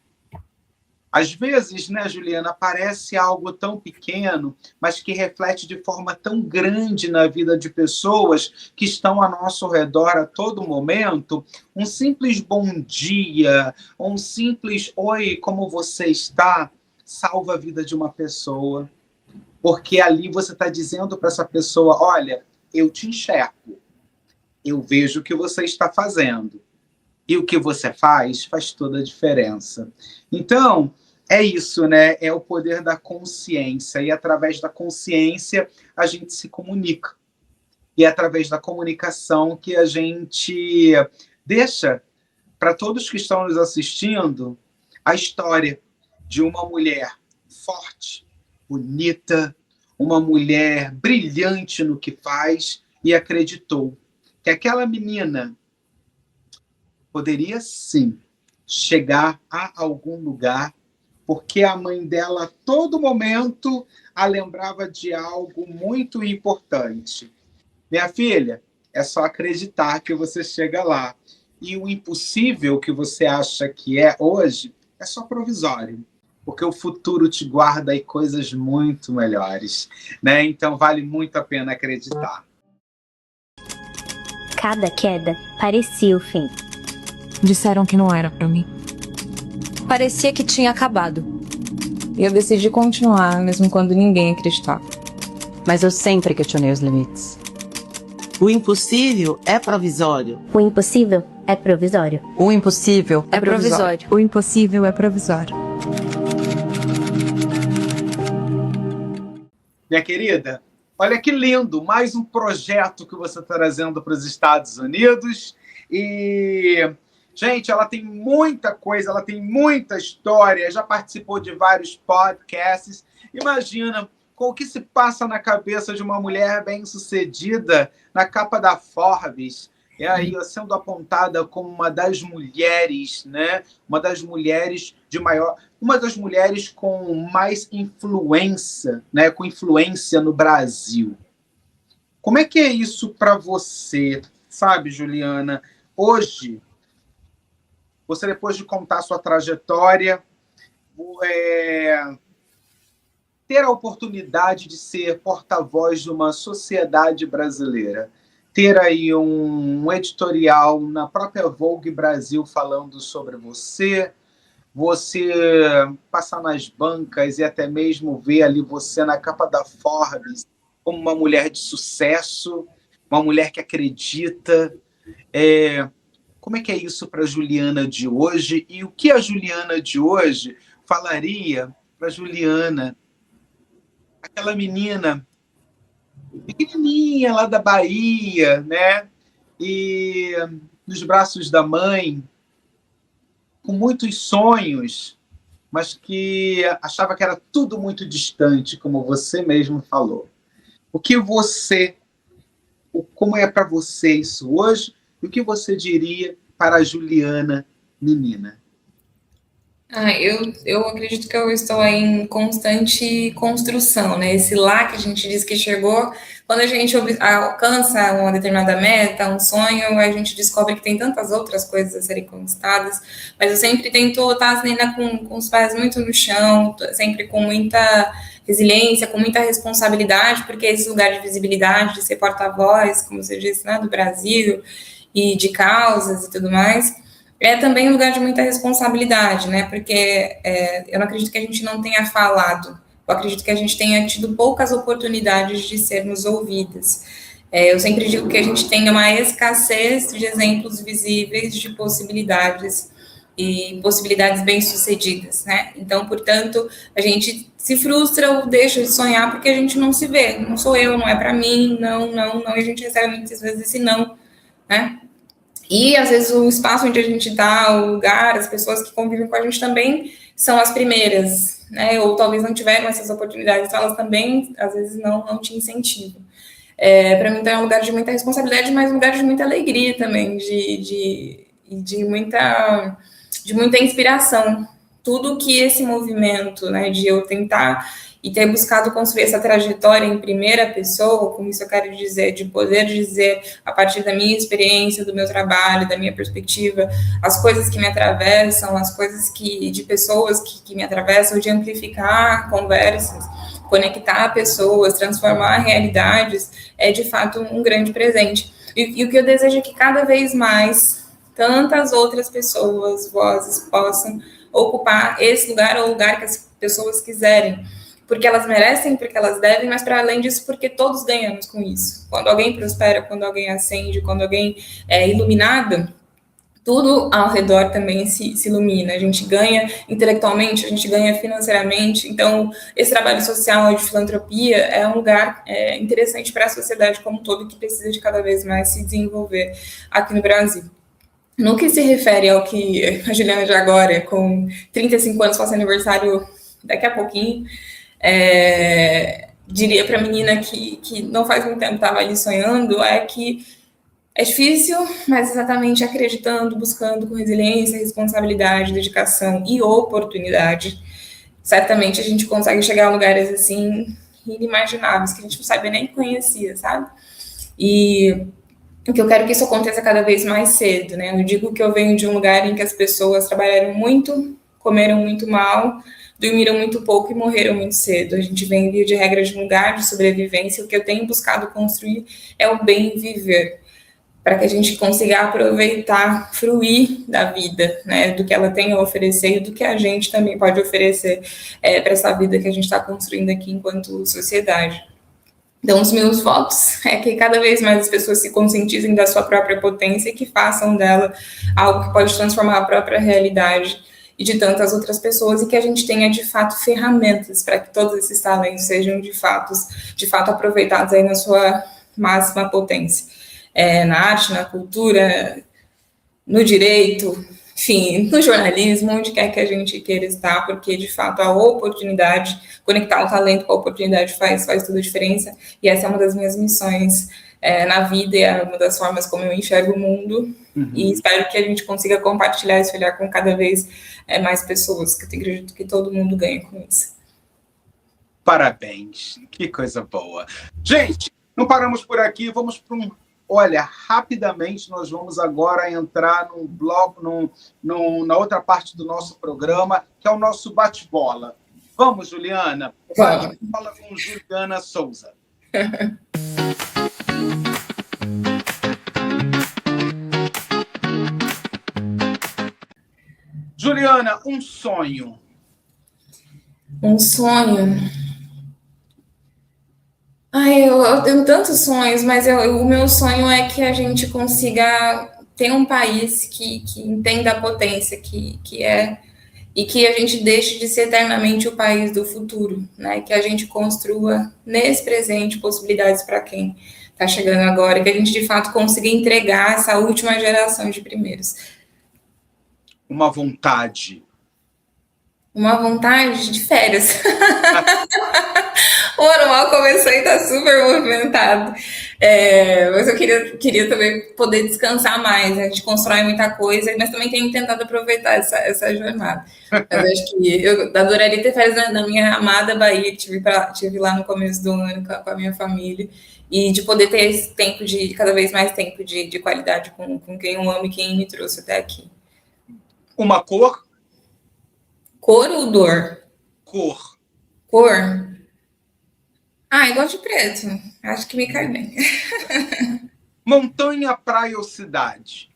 Às vezes, né, Juliana, parece algo tão pequeno, mas que reflete de forma tão grande na vida de pessoas que estão ao nosso redor a todo momento. Um simples bom dia, um simples oi, como você está, salva a vida de uma pessoa. Porque ali você está dizendo para essa pessoa, olha, eu te enxergo, eu vejo o que você está fazendo. E o que você faz toda a diferença. Então, é isso, né? É o poder da consciência. E através da consciência, a gente se comunica. E é através da comunicação que a gente deixa para todos que estão nos assistindo a história de uma mulher forte, bonita, uma mulher brilhante no que faz e acreditou que aquela menina poderia, sim, chegar a algum lugar, porque a mãe dela, a todo momento, a lembrava de algo muito importante. Minha filha, é só acreditar que você chega lá. E o impossível que você acha que é hoje é só provisório, porque o futuro te guarda aí coisas muito melhores, né? Então vale muito a pena acreditar. Cada queda parecia o fim. Disseram que não era pra mim. Parecia que tinha acabado. E eu decidi continuar, mesmo quando ninguém acreditava. Mas eu sempre questionei os limites. O impossível é provisório. O impossível é provisório. O impossível É provisório. O impossível é provisório. Minha querida, Olha que lindo, mais um projeto que você está trazendo para os Estados Unidos. E, gente, ela tem muita coisa, ela tem muita história, já participou de vários podcasts. Imagina com o que se passa na cabeça de uma mulher bem-sucedida na capa da Forbes. E aí, sendo apontada como uma das mulheres, né? Uma das mulheres com mais influência, né? Com influência no Brasil. Como é que é isso para você, sabe, Juliana? Hoje, você, depois de contar sua trajetória, ter a oportunidade de ser porta-voz de uma sociedade brasileira, ter aí um editorial na própria Vogue Brasil falando sobre você passar nas bancas e até mesmo ver ali você na capa da Forbes como uma mulher de sucesso, uma mulher que acredita. Como é que é isso para a Juliana de hoje? E o que a Juliana de hoje falaria para a Juliana, aquela menina pequenininha lá da Bahia, né? E nos braços da mãe, com muitos sonhos, mas que achava que era tudo muito distante, como você mesmo falou. Como é para você isso hoje? E o que você diria para a Juliana menina? Eu acredito que eu estou em constante construção, né? Esse lá que a gente diz que chegou, quando a gente alcança uma determinada meta, um sonho, a gente descobre que tem tantas outras coisas a serem conquistadas, mas eu sempre tento estar ainda com os pés muito no chão, sempre com muita resiliência, com muita responsabilidade, porque esse lugar de visibilidade, de ser porta-voz, como você disse, né, do Brasil, e de causas e tudo mais, é também um lugar de muita responsabilidade, né? Porque eu não acredito que a gente não tenha falado, eu acredito que a gente tenha tido poucas oportunidades de sermos ouvidas. Eu sempre digo que a gente tem uma escassez de exemplos visíveis de possibilidades e possibilidades bem-sucedidas, né? Então, portanto, a gente se frustra ou deixa de sonhar porque a gente não se vê. Não sou eu, não é para mim, não, e a gente recebe muitas vezes esse não, né? E, às vezes, o espaço onde a gente está, o lugar, as pessoas que convivem com a gente também são as primeiras, né? Ou talvez não tiveram essas oportunidades, então elas também, às vezes, não te incentivam. Para mim, então, é um lugar de muita responsabilidade, mas um lugar de muita alegria também, de muita inspiração. Tudo que esse movimento, né, de eu tentar e ter buscado construir essa trajetória em primeira pessoa, com isso eu quero dizer, de poder dizer, a partir da minha experiência, do meu trabalho, da minha perspectiva, as coisas que me atravessam, as coisas de pessoas que me atravessam, de amplificar conversas, conectar pessoas, transformar realidades, é de fato um grande presente. E o que eu desejo é que cada vez mais tantas outras pessoas, vozes, possam ocupar esse lugar ou o lugar que as pessoas quiserem, porque elas merecem, porque elas devem, mas para além disso, porque todos ganhamos com isso. Quando alguém prospera, quando alguém ascende, quando alguém é iluminado, tudo ao redor também se ilumina. A gente ganha intelectualmente, a gente ganha financeiramente. Então, esse trabalho social de filantropia é um lugar interessante para a sociedade como um todo, que precisa de cada vez mais se desenvolver aqui no Brasil. No que se refere ao que a Juliana de agora, com 35 anos, faz aniversário daqui a pouquinho, diria para a menina que não faz muito tempo estava ali sonhando, é que é difícil, mas exatamente acreditando, buscando com resiliência, responsabilidade, dedicação e oportunidade, certamente a gente consegue chegar a lugares assim inimagináveis, que a gente não sabia nem conhecia, sabe? E o que eu quero que isso aconteça cada vez mais cedo, né? Eu digo que eu venho de um lugar em que as pessoas trabalharam muito, comeram muito mal, dormiram muito pouco e morreram muito cedo. A gente vem, via de regra, de um lugar de sobrevivência. O que eu tenho buscado construir é o bem viver, para que a gente consiga aproveitar, fruir da vida, né, do que ela tem a oferecer e do que a gente também pode oferecer para essa vida que a gente está construindo aqui enquanto sociedade. Então, os meus votos é que cada vez mais as pessoas se conscientizem da sua própria potência e que façam dela algo que pode transformar a própria realidade e de tantas outras pessoas, e que a gente tenha, de fato, ferramentas para que todos esses talentos sejam, de fato aproveitados aí na sua máxima potência. Na arte, na cultura, no direito, enfim, no jornalismo, onde quer que a gente queira estar, porque, de fato, a oportunidade, conectar o talento com a oportunidade faz toda a diferença, e essa é uma das minhas missões na vida, e é uma das formas como eu enxergo o mundo, e espero que a gente consiga compartilhar esse olhar com cada vez mais pessoas, que eu acredito que todo mundo ganha com isso. Parabéns, que coisa boa. Gente, não paramos por aqui, vamos para um... Olha, rapidamente nós vamos agora entrar num bloco, na outra parte do nosso programa, que é o nosso bate-bola. Vamos, Juliana? Bate-bola com Juliana Souza. Juliana, um sonho. Um sonho... eu tenho tantos sonhos, mas o meu sonho é que a gente consiga ter um país que entenda a potência que é, e que a gente deixe de ser eternamente o país do futuro, né? Que a gente construa nesse presente possibilidades para quem está chegando agora, que a gente de fato consiga entregar essa última geração de primeiros. Uma vontade. Uma vontade de férias. O ano mal começou e está super movimentado. Mas eu queria também poder descansar mais. A gente constrói muita coisa, mas também tenho tentado aproveitar essa jornada. Mas acho que eu adoraria ter férias na minha amada Bahia, que tive lá no começo do ano com a minha família, e de poder ter esse tempo cada vez mais tempo de qualidade com quem eu amo e quem me trouxe até aqui. Uma cor? Cor ou dor? Cor. Eu gosto de preto. Acho que me cai bem. Montanha, praia ou cidade?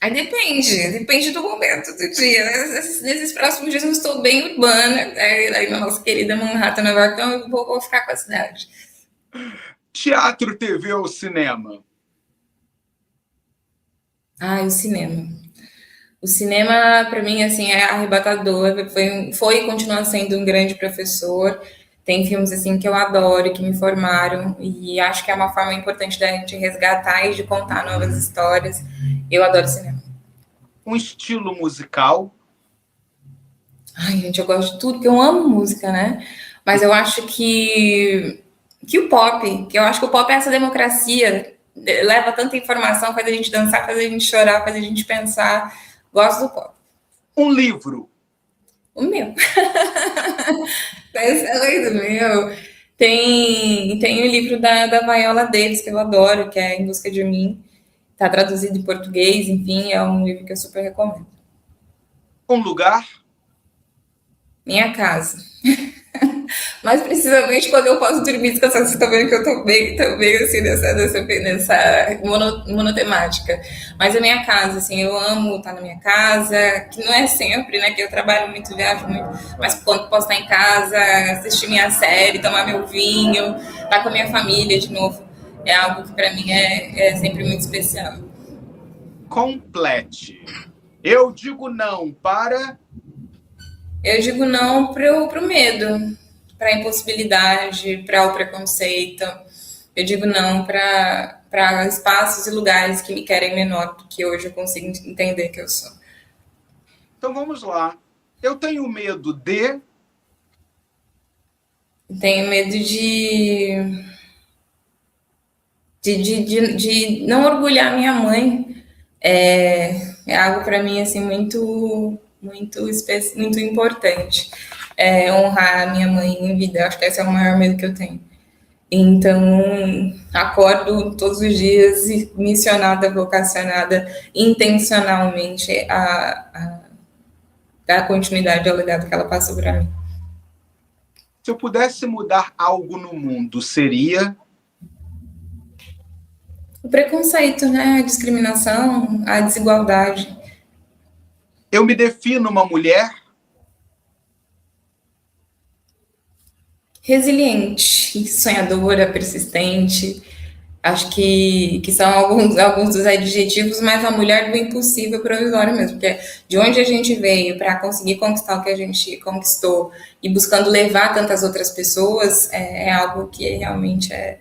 Aí depende do momento do dia. Nesses próximos dias eu estou bem urbana, aí na nossa querida Manhattan, Nova York, então eu vou ficar com a cidade. Teatro, TV ou cinema? O cinema. O cinema, para mim, assim, é arrebatador. Foi e continua sendo um grande professor. Tem filmes, assim, que eu adoro, que me formaram. E acho que é uma forma importante da gente resgatar e de contar novas histórias. Eu adoro cinema. Um estilo musical? Gente, eu gosto de tudo, porque eu amo música, né? Mas eu acho que o pop, que eu acho que o pop é essa democracia. Leva tanta informação, faz a gente dançar, faz a gente chorar, faz a gente pensar. Gosto do pop. Um livro? O meu. Além do meu, tem o livro da Viola Davis, que eu adoro, que é Em Busca de Mim. Está traduzido em português, enfim, é um livro que eu super recomendo. Um lugar? Minha casa. Mas precisamente quando eu posso dormir descansar, você tá vendo que eu tô bem assim nessa monotemática. Mas a minha casa, assim, eu amo estar na minha casa, que não é sempre, né, que eu trabalho muito, viajo muito, mas quando posso estar em casa, assistir minha série, tomar meu vinho, estar com a minha família de novo, é algo que para mim é sempre muito especial. Complete. Eu digo não para... Eu digo não pro medo, para a impossibilidade, para o preconceito. Eu digo não para espaços e lugares que me querem menor do que hoje eu consigo entender que eu sou. Então vamos lá. Eu tenho medo de... Tenho medo de não orgulhar minha mãe. É algo para mim assim muito importante. Honrar a minha mãe em vida. Acho que esse é o maior medo que eu tenho. Então, acordo todos os dias missionada, vocacionada, intencionalmente a dar continuidade ao legado que ela passou para mim. Se eu pudesse mudar algo no mundo, seria... O preconceito, né? A discriminação, a desigualdade. Eu me defino uma mulher... resiliente, sonhadora, persistente, Acho que são alguns dos adjetivos, mas a mulher do impossível provisório mesmo, porque de onde a gente veio para conseguir conquistar o que a gente conquistou e buscando levar tantas outras pessoas, é algo que realmente é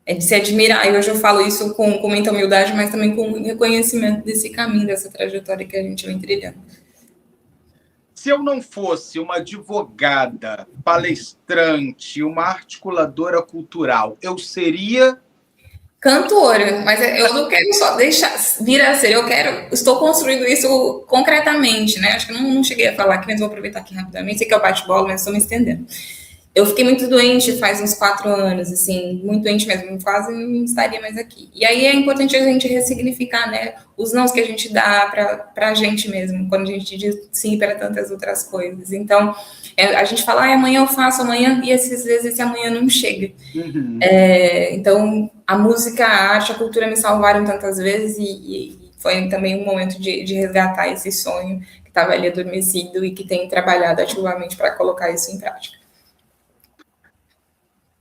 de se admirar. E hoje eu falo isso com muita humildade, mas também com reconhecimento desse caminho, dessa trajetória que a gente vem trilhando. Se eu não fosse uma advogada, palestrante, uma articuladora cultural, eu seria cantora, mas eu não quero só deixar virar a ser, estou construindo isso concretamente, né? Acho que não cheguei a falar aqui, mas vou aproveitar aqui rapidamente. Sei que é o bate-bola, mas estou me estendendo. Eu fiquei muito doente faz uns 4 anos, assim, muito doente mesmo, quase não estaria mais aqui. E aí é importante a gente ressignificar, né, os nãos que a gente dá para a gente mesmo, quando a gente diz sim para tantas outras coisas. Então, a gente fala, amanhã eu faço, amanhã, e às vezes esse amanhã não chega. Uhum. Então, a música, a arte, a cultura me salvaram tantas vezes e foi também um momento de resgatar esse sonho que estava ali adormecido e que tenho trabalhado ativamente para colocar isso em prática.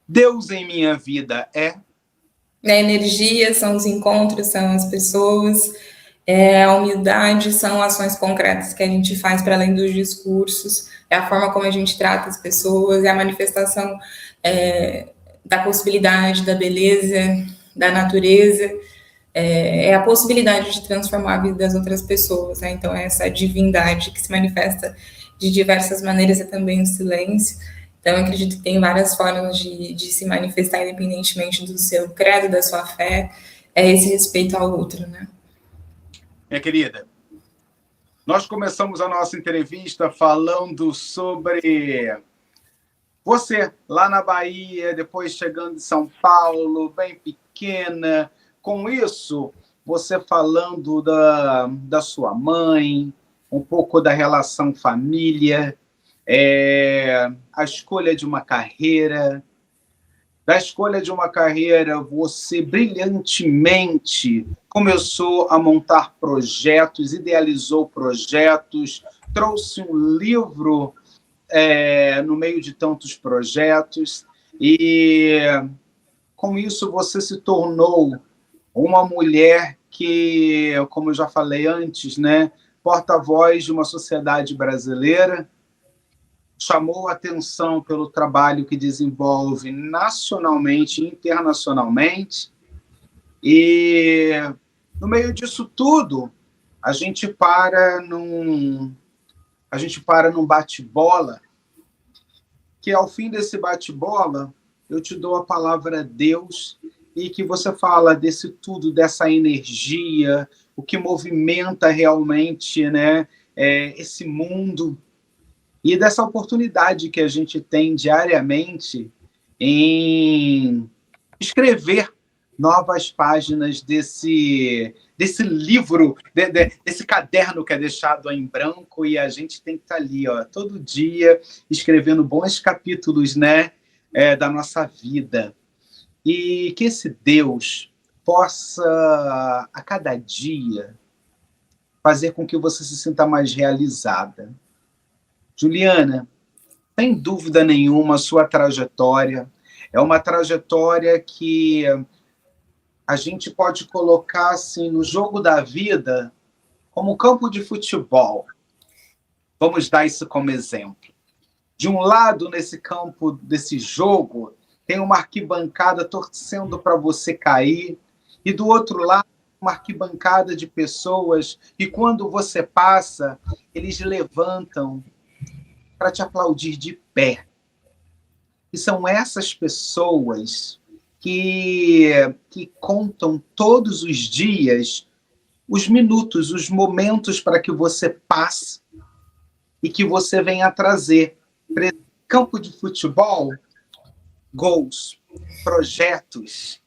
Deus em minha vida é? A energia, são os encontros, são as pessoas, a humildade, são ações concretas que a gente faz para além dos discursos, é a forma como a gente trata as pessoas, é a manifestação da possibilidade, da beleza, da natureza, é a possibilidade de transformar a vida das outras pessoas, né? Então, essa divindade que se manifesta de diversas maneiras é também o silêncio. Então, eu acredito que tem várias formas de se manifestar, independentemente do seu credo, da sua fé, esse respeito ao outro, né? Minha querida, nós começamos a nossa entrevista falando sobre você, lá na Bahia, depois chegando em São Paulo, bem pequena. Com isso, você falando da sua mãe, um pouco da relação família, a escolha de uma carreira. Da escolha de uma carreira, você brilhantemente começou a montar projetos, idealizou projetos, trouxe um livro no meio de tantos projetos, e com isso você se tornou uma mulher que, como eu já falei antes, né, porta-voz de uma sociedade brasileira, chamou a atenção pelo trabalho que desenvolve nacionalmente e internacionalmente, e no meio disso tudo, a gente para num bate-bola, que ao fim desse bate-bola, eu te dou a palavra Deus, e que você fala desse tudo, dessa energia, o que movimenta realmente, né, esse mundo, e dessa oportunidade que a gente tem diariamente em escrever novas páginas desse livro, desse caderno que é deixado em branco, e a gente tem que estar ali, ó, todo dia, escrevendo bons capítulos, né, da nossa vida. E que esse Deus possa, a cada dia, fazer com que você se sinta mais realizada. Juliana, sem dúvida nenhuma, a sua trajetória é uma trajetória que a gente pode colocar assim, no jogo da vida como campo de futebol. Vamos dar isso como exemplo. De um lado, nesse campo, desse jogo, tem uma arquibancada torcendo para você cair, e do outro lado, uma arquibancada de pessoas, e quando você passa, eles levantam para te aplaudir de pé. E são essas pessoas que contam todos os dias os minutos, os momentos para que você passe e que você venha trazer para esse campo de futebol gols, projetos,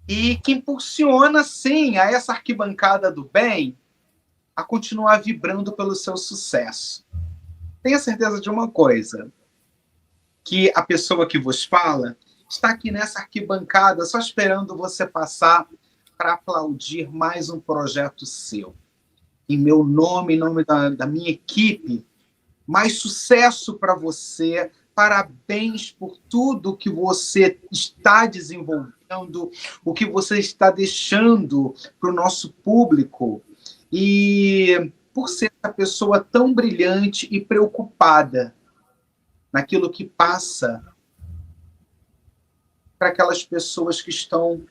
e que impulsiona, sim, a essa arquibancada do bem a continuar vibrando pelo seu sucesso. Tenha certeza de uma coisa, que a pessoa que vos fala está aqui nessa arquibancada só esperando você passar para aplaudir mais um projeto seu. Em meu nome, em nome da minha equipe, mais sucesso para você, parabéns por tudo que você está desenvolvendo o que você está deixando para o nosso público. E por ser essa pessoa tão brilhante e preocupada naquilo que passa para aquelas pessoas que estão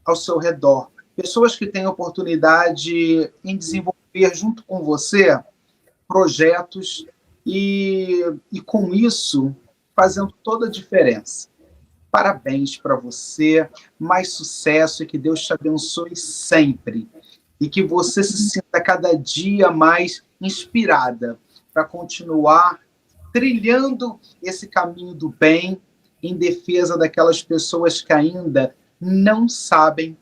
ao seu redor, pessoas que têm oportunidade em desenvolver junto com você projetos e com isso fazendo toda a diferença. Parabéns para você, mais sucesso e que Deus te abençoe sempre. E que você se sinta cada dia mais inspirada para continuar trilhando esse caminho do bem em defesa daquelas pessoas que ainda não sabem,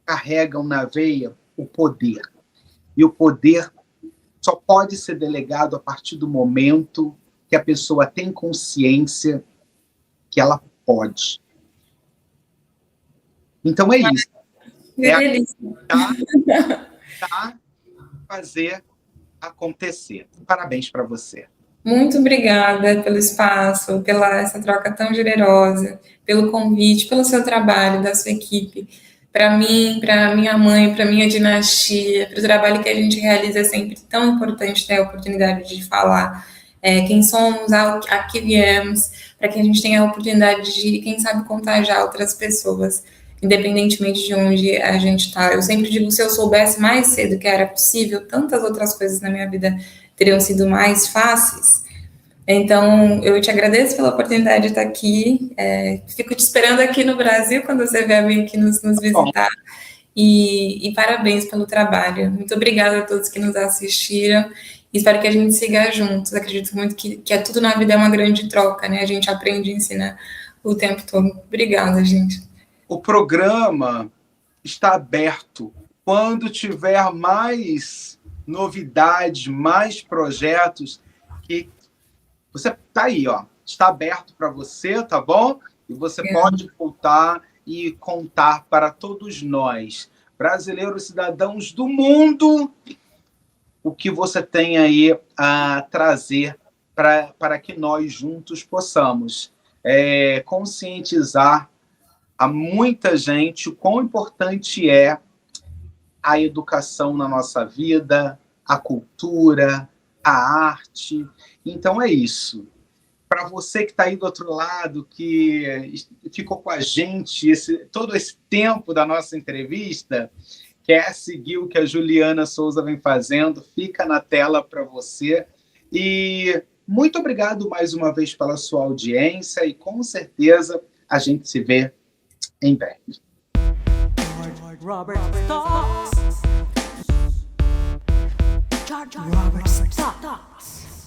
carregam na veia o poder. E o poder só pode ser delegado a partir do momento que a pessoa tem consciência que ela pode. Então é isso. Fazer acontecer. Parabéns para você. Muito obrigada pelo espaço, pela essa troca tão generosa, pelo convite, pelo seu trabalho, da sua equipe. Para mim, para minha mãe, para minha dinastia, para o trabalho que a gente realiza é sempre tão importante ter a oportunidade de falar quem somos, a que viemos, para que a gente tenha a oportunidade de, quem sabe, contagiar outras pessoas, independentemente de onde a gente está. Eu sempre digo, se eu soubesse mais cedo que era possível, tantas outras coisas na minha vida teriam sido mais fáceis. Então, eu te agradeço pela oportunidade de estar aqui. Fico te esperando aqui no Brasil, quando você vier vir aqui nos visitar. E parabéns pelo trabalho. Muito obrigada a todos que nos assistiram. Espero que a gente siga juntos. Acredito muito que tudo na vida é uma grande troca, né? A gente aprende e ensina o tempo todo. Obrigada, gente. O programa está aberto. Quando tiver mais novidades, mais projetos, que você está aí, ó, está aberto para você, tá bom? E você pode voltar e contar para todos nós, brasileiros, cidadãos do mundo, o que você tem aí a trazer para que nós juntos possamos conscientizar a muita gente o quão importante é a educação na nossa vida, a cultura, a arte. Então é isso. Para você que está aí do outro lado, que ficou com a gente todo esse tempo da nossa entrevista, quer seguir o que a Juliana Souza vem fazendo, fica na tela para você. E muito obrigado mais uma vez pela sua audiência e com certeza a gente se vê em breve. Robert Talks. Robert Talks.